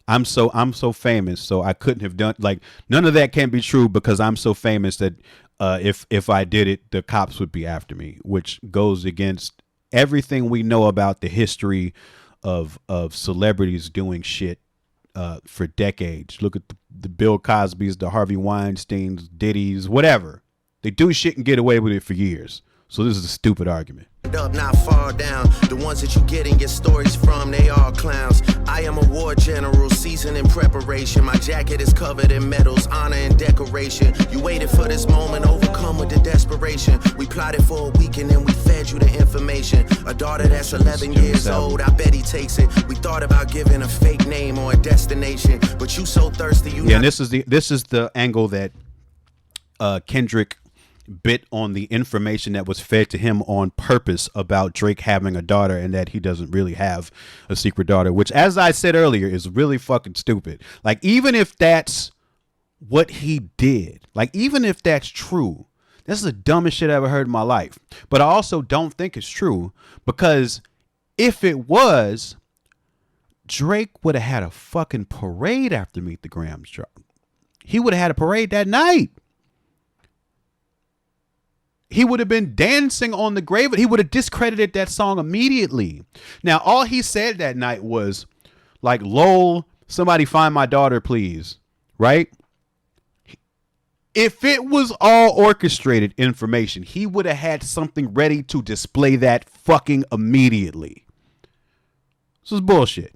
I'm so famous, so I couldn't have done, like, none of that can be true because I'm so famous that if I did it, the cops would be after me, which goes against everything we know about the history of celebrities doing shit for decades. Look at the Bill Cosbys, the Harvey Weinsteins, Diddy's, whatever. They do shit and get away with it for years. So this is a stupid argument. Up, not far down. The ones that you getting your stories from, they all clowns. I am a war general, seasoned in preparation. My jacket is covered in medals, honor and decoration. You waited for this moment, overcome with the desperation. We plotted for a week and then we fed you the information. A daughter that's 11 years old, I bet he takes it. We thought about giving a fake name or a destination, but you so thirsty. And this is the angle that Kendrick bit on the information that was fed to him on purpose about Drake having a daughter and that he doesn't really have a secret daughter, which, as I said earlier, is really fucking stupid. Like, even if that's what he did, like, even if that's true, this is the dumbest shit I ever heard in my life. But I also don't think it's true, because if it was, Drake would have had a fucking parade after Meet the Grams drop. He would have had a parade that night. He would have been dancing on the grave. He would have discredited that song immediately. Now, all he said that night was like, lol, somebody find my daughter, please. Right? If it was all orchestrated information, he would have had something ready to display that fucking immediately. This is bullshit.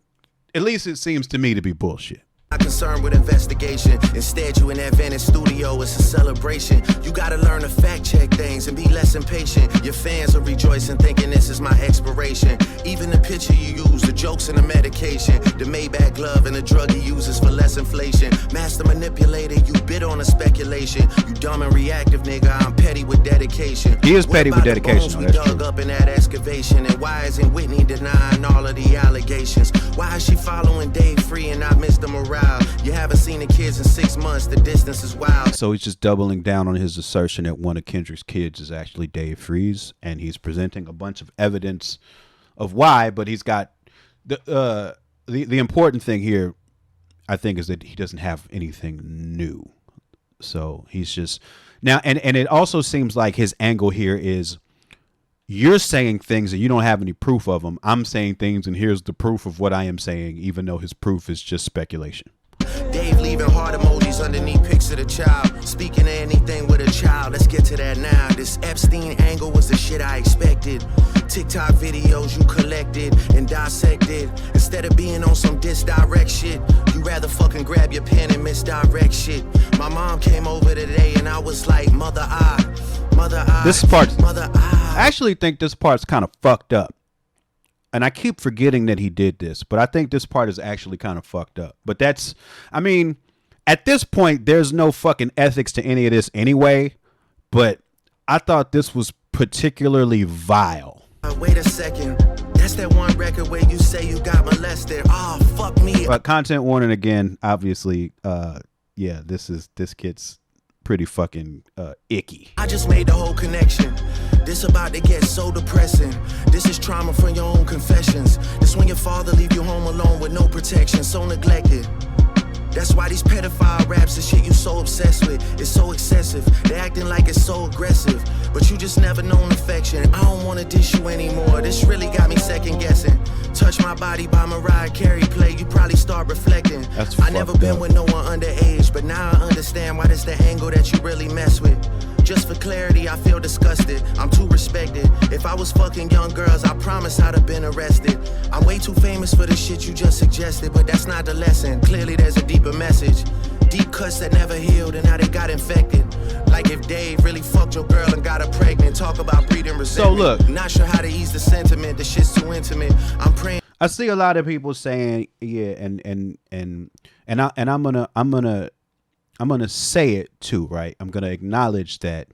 At least it seems to me to be bullshit. Not concerned with investigation. Instead, you in that Venice studio, it's a celebration. You gotta learn to fact check things and be less impatient. Your fans are rejoicing, thinking this is my expiration. Even the picture you use, the jokes and the medication, the Maybach glove and the drug he uses for less inflation. Master manipulator, you bid on a speculation. You dumb and reactive, nigga, I'm petty with dedication. He is petty with dedication. We dug up in that excavation, and why isn't Whitney denying all of the allegations? Why is she following Dave Free and not Mr. Morale? You haven't seen the kids in 6 months. The distance is wild. So he's just doubling down on his assertion that one of Kendrick's kids is actually Dave Freeze, and he's presenting a bunch of evidence of why. But he's got the important thing here, I think, is that he doesn't have anything new. So he's just now, and it also seems like his angle here is, you're saying things and you don't have any proof of them. I'm saying things and here's the proof of what I am saying, even though his proof is just speculation. Dave leaving heart emojis underneath pics of the child. Speaking of anything with a child, let's get to that now. This Epstein angle was the shit I expected. TikTok videos you collected and dissected. Instead of being on some disdirect shit, you rather fucking grab your pen and misdirect shit. My mom came over today and I was like, mother, this part, I actually think this part's kind of fucked up. And I keep forgetting that he did this, but I think this part is actually kind of fucked up. But that's, I mean, at this point, there's no fucking ethics to any of this anyway. But I thought this was particularly vile. Wait a second. That's that one record where you say you got molested. Oh, fuck me. Content warning again, obviously. Yeah, this kid's pretty fucking icky. I just made the whole connection. This about to get so depressing. This is trauma from your own confessions. This when your father leave you home alone with no protection, so neglected. That's why these pedophile raps and shit you so obsessed with, it's so excessive. They acting like it's so aggressive, but you just never known affection. I don't wanna dish you anymore, this really got me second guessing. Touch My Body by Mariah Carey play, you probably start reflecting. I never been with no one underage, but now I understand why this the angle that you really mess with. Just for clarity, I feel disgusted. I'm too respected. If I was fucking young girls, I promise I'd have been arrested. I'm way too famous for the shit you just suggested, but that's not the lesson. Clearly there's a deeper message. Deep cuts that never healed and now they got infected. Like if Dave really fucked your girl and got her pregnant. Talk about breeding resentment. So look, not sure how to ease the sentiment. The shit's too intimate. I'm praying. I see a lot of people saying, yeah, and I'm gonna say it too, right? I'm gonna acknowledge that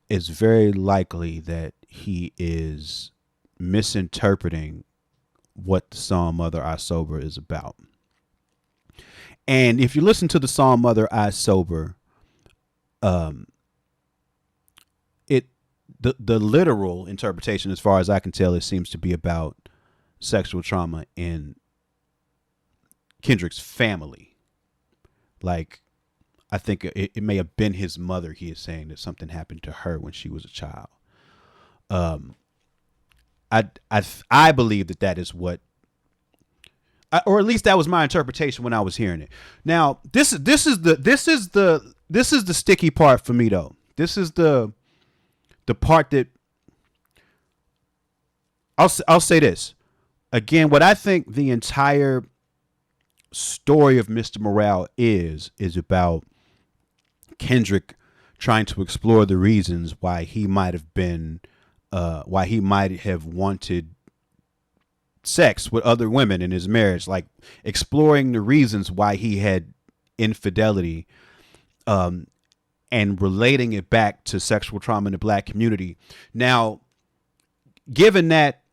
it's very likely that he is misinterpreting what the song "Mother I Sober" is about. And if you listen to the song "Mother I Sober," the literal interpretation, as far as I can tell, it seems to be about sexual trauma in Kendrick's family. Like, I think it may have been his mother. He is saying that something happened to her when she was a child. I believe that is what, or at least that was my interpretation when I was hearing it. Now, this is the sticky part for me though. This is the part that I'll say this again. What I think the entire story of Mr. Morale is about Kendrick trying to explore the reasons why he might have wanted sex with other women in his marriage, like exploring the reasons why he had infidelity, and relating it back to sexual trauma in the black community. Now, given that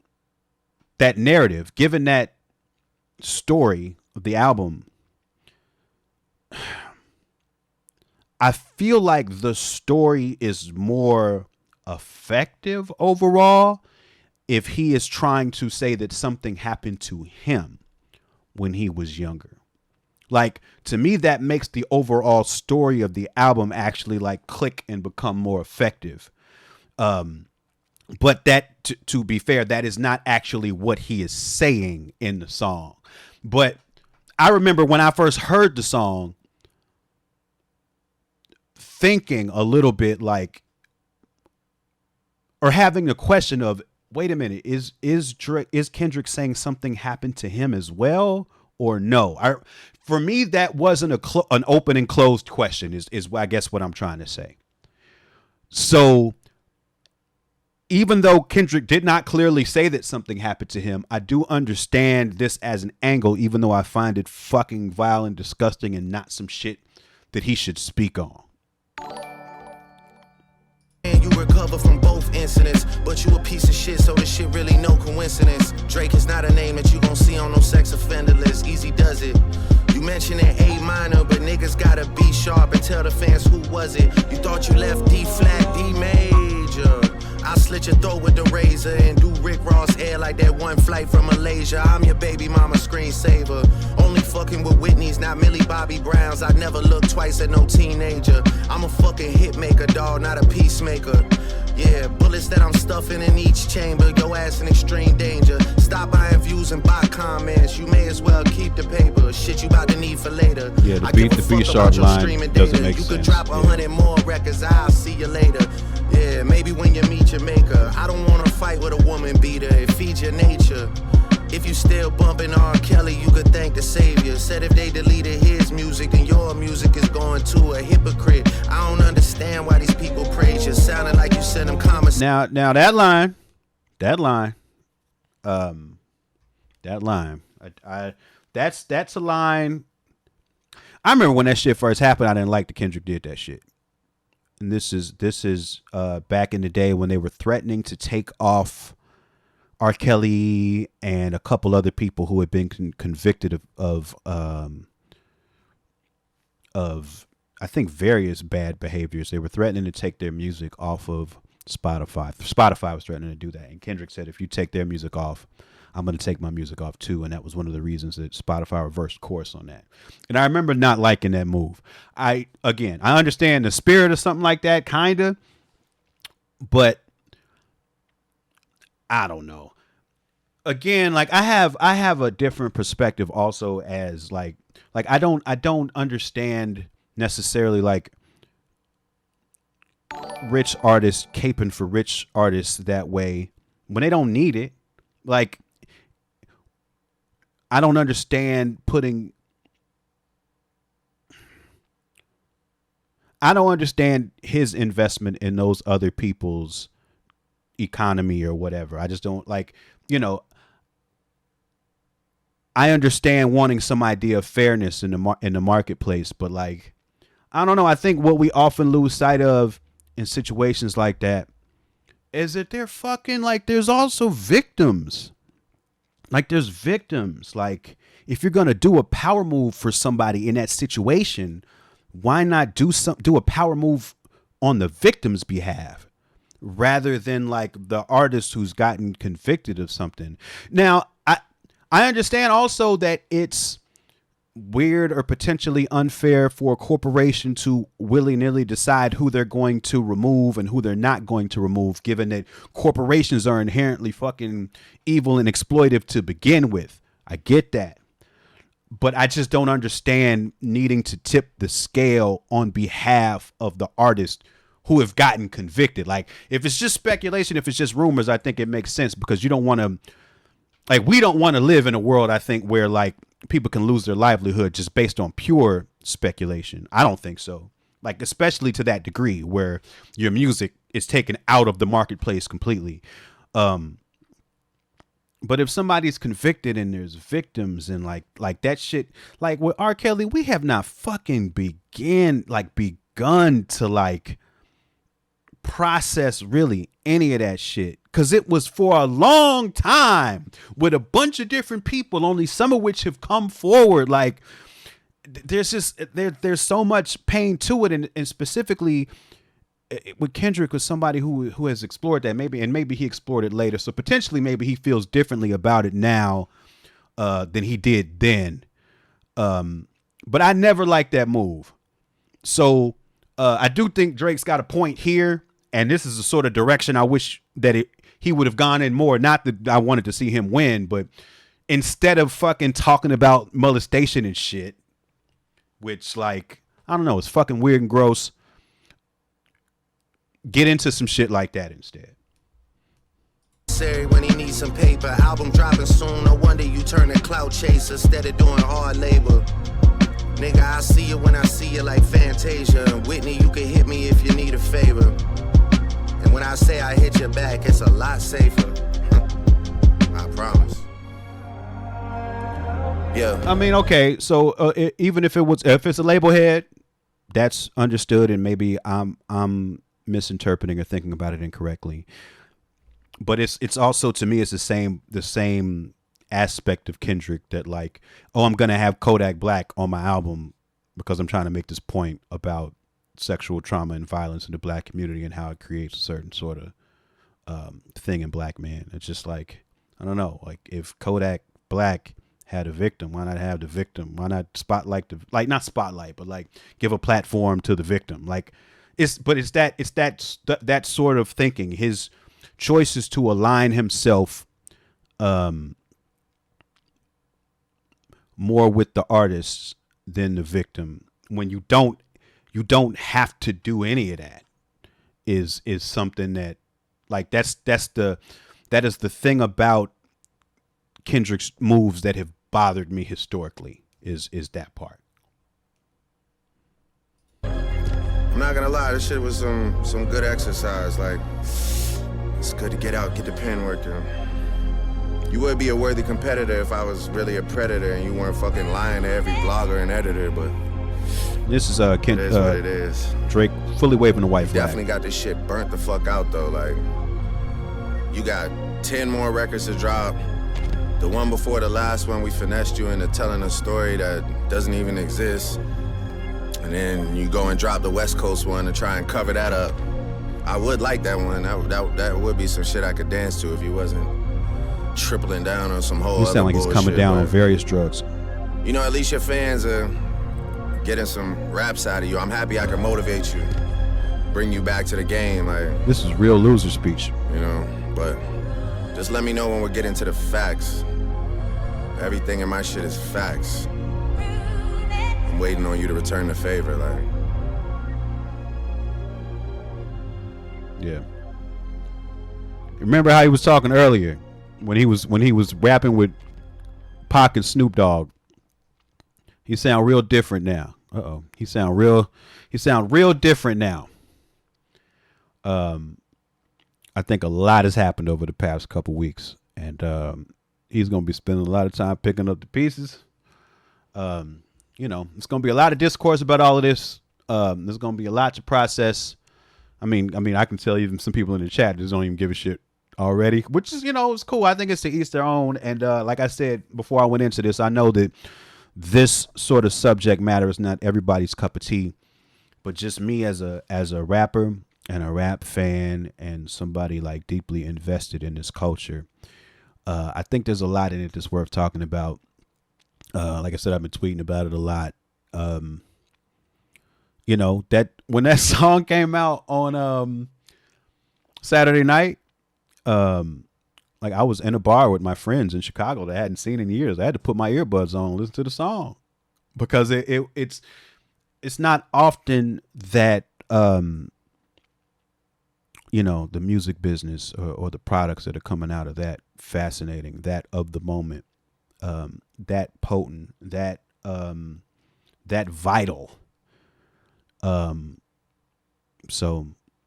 narrative, given that story of the album, I feel like the story is more effective overall if he is trying to say that something happened to him when he was younger. Like, to me, that makes the overall story of the album actually like click and become more effective. But that, to be fair, that is not actually what he is saying in the song. But I remember when I first heard the song, thinking a little bit like, or having the question of, wait a minute, is Kendrick saying something happened to him as well, or no? For me, that wasn't an open and closed question, is I guess what I'm trying to say. So even though Kendrick did not clearly say that something happened to him, I do understand this as an angle, even though I find it fucking vile and disgusting and not some shit that he should speak on. You recover from both incidents, but you a piece of shit, so this shit really no coincidence. Drake is not a name that you gon' see on no sex offender list. Easy does it. You mentioned an A minor, but niggas gotta be sharp and tell the fans who was it. You thought you left D flat, D major. I'll slit your throat with the razor and do Rick Ross hair like that one flight from Malaysia. I'm your baby mama screensaver. Only fucking with Whitney's, not Millie Bobby Browns. I never look twice at no teenager. I'm a fucking hit maker, dawg, not a peacemaker. Yeah, bullets that I'm stuffing in each chamber. Your ass in extreme danger. Stop buying views and buy comments. You may as well keep the paper. Shit you about to need for later. Yeah, the B sharp line doesn't make sense. You could drop 100 more records. I'll see you later. Yeah, maybe when you meet your maker. I don't wanna fight with a woman beater. It feeds your nature. If you still bumping R. Kelly, you could thank the savior. Said if they deleted his music, then your music is going to a hypocrite. I don't understand why these people praise you. Sounding like you sent them comments. Now that line, that's a line. I remember when that shit first happened, I didn't like that Kendrick did that shit. And this is back in the day when they were threatening to take off R. Kelly and a couple other people who had been convicted of I think various bad behaviors. They were threatening to take their music off of Spotify. Spotify was threatening to do that, and Kendrick said, "If you take their music off, I'm going to take my music off too. And that was one of the reasons that Spotify reversed course on that. And I remember not liking that move. I understand the spirit of something like that, kind of, but I don't know. Again, like I have a different perspective also as like I don't understand necessarily like rich artists caping for rich artists that way when they don't need it. Like I don't understand his investment in those other people's economy or whatever. I just don't like, I understand wanting some idea of fairness in the marketplace, but like, I don't know. I think what we often lose sight of in situations like that is that they're fucking like, there's also victims. Like there's victims. Like if you're going to do a power move for somebody in that situation, why not do a power move on the victim's behalf rather than like the artist who's gotten convicted of something? Now, I understand also that it's weird or potentially unfair for a corporation to willy-nilly decide who they're going to remove and who they're not going to remove, given that corporations are inherently fucking evil and exploitive to begin with. I get that. But I just don't understand needing to tip the scale on behalf of the artists who have gotten convicted. Like, if it's just speculation, if it's just rumors, I think it makes sense because you don't want to, like, we don't want to live in a world, I think, where, like, people can lose their livelihood just based on pure speculation. I don't think so. Like, especially to that degree where your music is taken out of the marketplace completely. But if somebody's convicted and there's victims and like that shit, like with R. Kelly, we have not fucking begun to like process really any of that shit. Cause it was for a long time with a bunch of different people, only some of which have come forward. Like there's just, there's so much pain to it. And specifically with Kendrick was somebody who has explored that maybe he explored it later. So potentially maybe he feels differently about it now than he did then. But I never liked that move. So I do think Drake's got a point here. And this is the sort of direction I wish that he would have gone in more. Not that I wanted to see him win, but instead of fucking talking about molestation and shit, which like, I don't know, it's fucking weird and gross. Get into some shit like that instead. When he needs some paper, album dropping soon. No wonder you turn a clout chaser instead of doing hard labor. Nigga, I see you when I see you like Fantasia. Whitney, you can hit me if you need a favor. And when I say I hit your back, it's a lot safer. I promise. Yeah. I mean, okay, so even if it's a label head, that's understood, and maybe I'm misinterpreting or thinking about it incorrectly. But it's also, to me, it's the same aspect of Kendrick that like, oh, I'm gonna have Kodak Black on my album because I'm trying to make this point about sexual trauma and violence in the black community and how it creates a certain sort of thing in black men. It's just like, I don't know, like if Kodak Black had a victim, why not have the victim? Why not spotlight not spotlight, but like give a platform to the victim? Like it's that sort of thinking. His choice is to align himself more with the artists than the victim. When you don't have to do any of that is something that like that is the thing about Kendrick's moves that have bothered me historically is that part. I'm not gonna lie, this shit was some good exercise. Like, it's good to get out, get the pen working. You would be a worthy competitor if I was really a predator and you weren't fucking lying to every blogger and editor, but this is what it is. Drake fully waving the white flag. Definitely got this shit burnt the fuck out though. Like, you got 10 more records to drop. The one before the last one, we finessed you into telling a story that doesn't even exist. And then you go and drop the West Coast one to try and cover that up. I would like that one. That would be some shit I could dance to if you wasn't tripling down on some whole You other sound like he's bullshit, coming down but, on various drugs. you know, at least your fans are getting some raps out of you. I'm happy I can motivate you, bring you back to the game, like, This is real loser speech. you know, but just let me know when we get into the facts. Everything in my shit is facts. I'm waiting on you to return the favor, like. Yeah. Remember how he was talking earlier when he was rapping with Pac and Snoop Dogg? He sound real different now. He sound real different now. I think a lot has happened over the past couple weeks, and he's gonna be spending a lot of time picking up the pieces. You know, it's gonna be a lot of discourse about all of this. There's gonna be a lot to process. I mean, I can tell even some people in the chat just don't even give a shit already, which is, you know, it's cool. I think it's to each their own. And like I said before I went into this, I know that this sort of subject matter is not everybody's cup of tea, but just me as a rapper and a rap fan and somebody like deeply invested in this culture, I think there's a lot in it that's worth talking about. Like I said, I've been tweeting about it a lot. You know, that when that song came out on Saturday night, like I was in a bar with my friends in Chicago that I hadn't seen in years. I had to put my earbuds on and listen to the song because it's not often that you know, the music business or the products that are coming out of that fascinating, that of the moment, that potent, that vital. So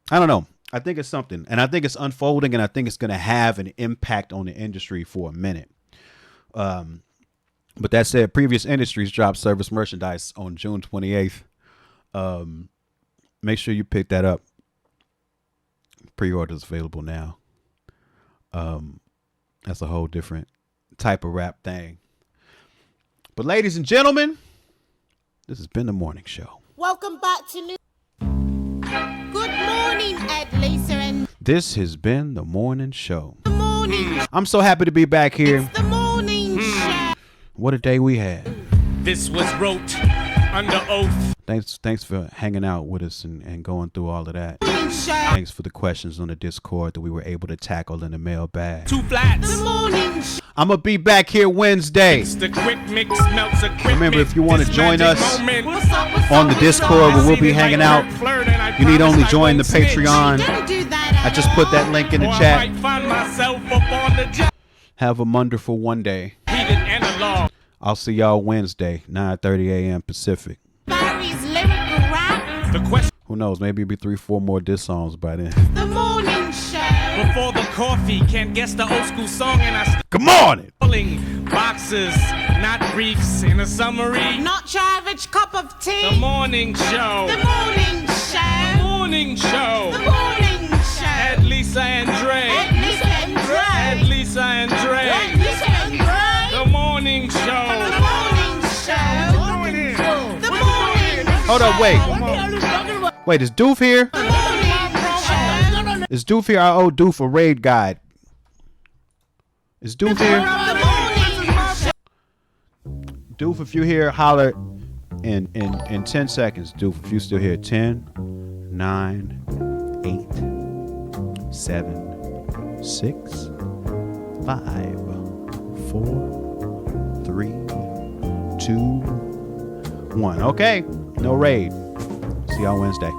I don't know. I think it's something, and I think it's unfolding, and I think it's going to have an impact on the industry for a minute. But that said, Previous Industries dropped service merchandise on June 28th. Make sure you pick that up. Pre-orders available now. That's a whole different type of rap thing. But ladies and gentlemen, this has been the morning show. Welcome back to New. Good morning, Ed, Lisa, and This has been the morning show. the morning. I'm so happy to be back here. The morning show. What a day we had. This was wrote under oath. Thanks for hanging out with us and going through all of that. Morning show. Thanks for the questions on the Discord that we were able to tackle in the mailbag. Two flats. The morning show. I'm going to be back here Wednesday. The quick mix melts a quick Remember, mix. if you wanna This join magic us moment. What's up, what's On up, the what's Discord, up? where we'll be hanging out, you need only join the Patreon. Don't do that. I just put that link in the Or I chat. might find myself up on the jet. Have a wonderful one day. Heated analog. I'll see y'all Wednesday, 9:30 a.m. Pacific. Barry's lyrical rap. The question Who knows? Maybe it'll be 3-4 more diss songs by then. The morning show. before the coffee. Can't guess the old school song and I Come on! pulling boxes, not briefs. In a summary, Not your average cup of tea. the morning show. The morning show. The morning show. The morning show. At Lisa and Dre. Ed, Lisa and Dre. At Lisa and Ed, Dre. Lisa and Dre. The morning show. The morning show. The morning show. Hold up, wait. Wait, is Doof here? The morning show. Is Doof here? I owe Doof a raid guide. Is Doof here? The morning show. Doof, if you here, holler in 10 seconds. Doof, if you still here. 10, 9, 8, 7, 6, 5, 4, 3, 2, 1. Okay, no raid. See y'all Wednesday.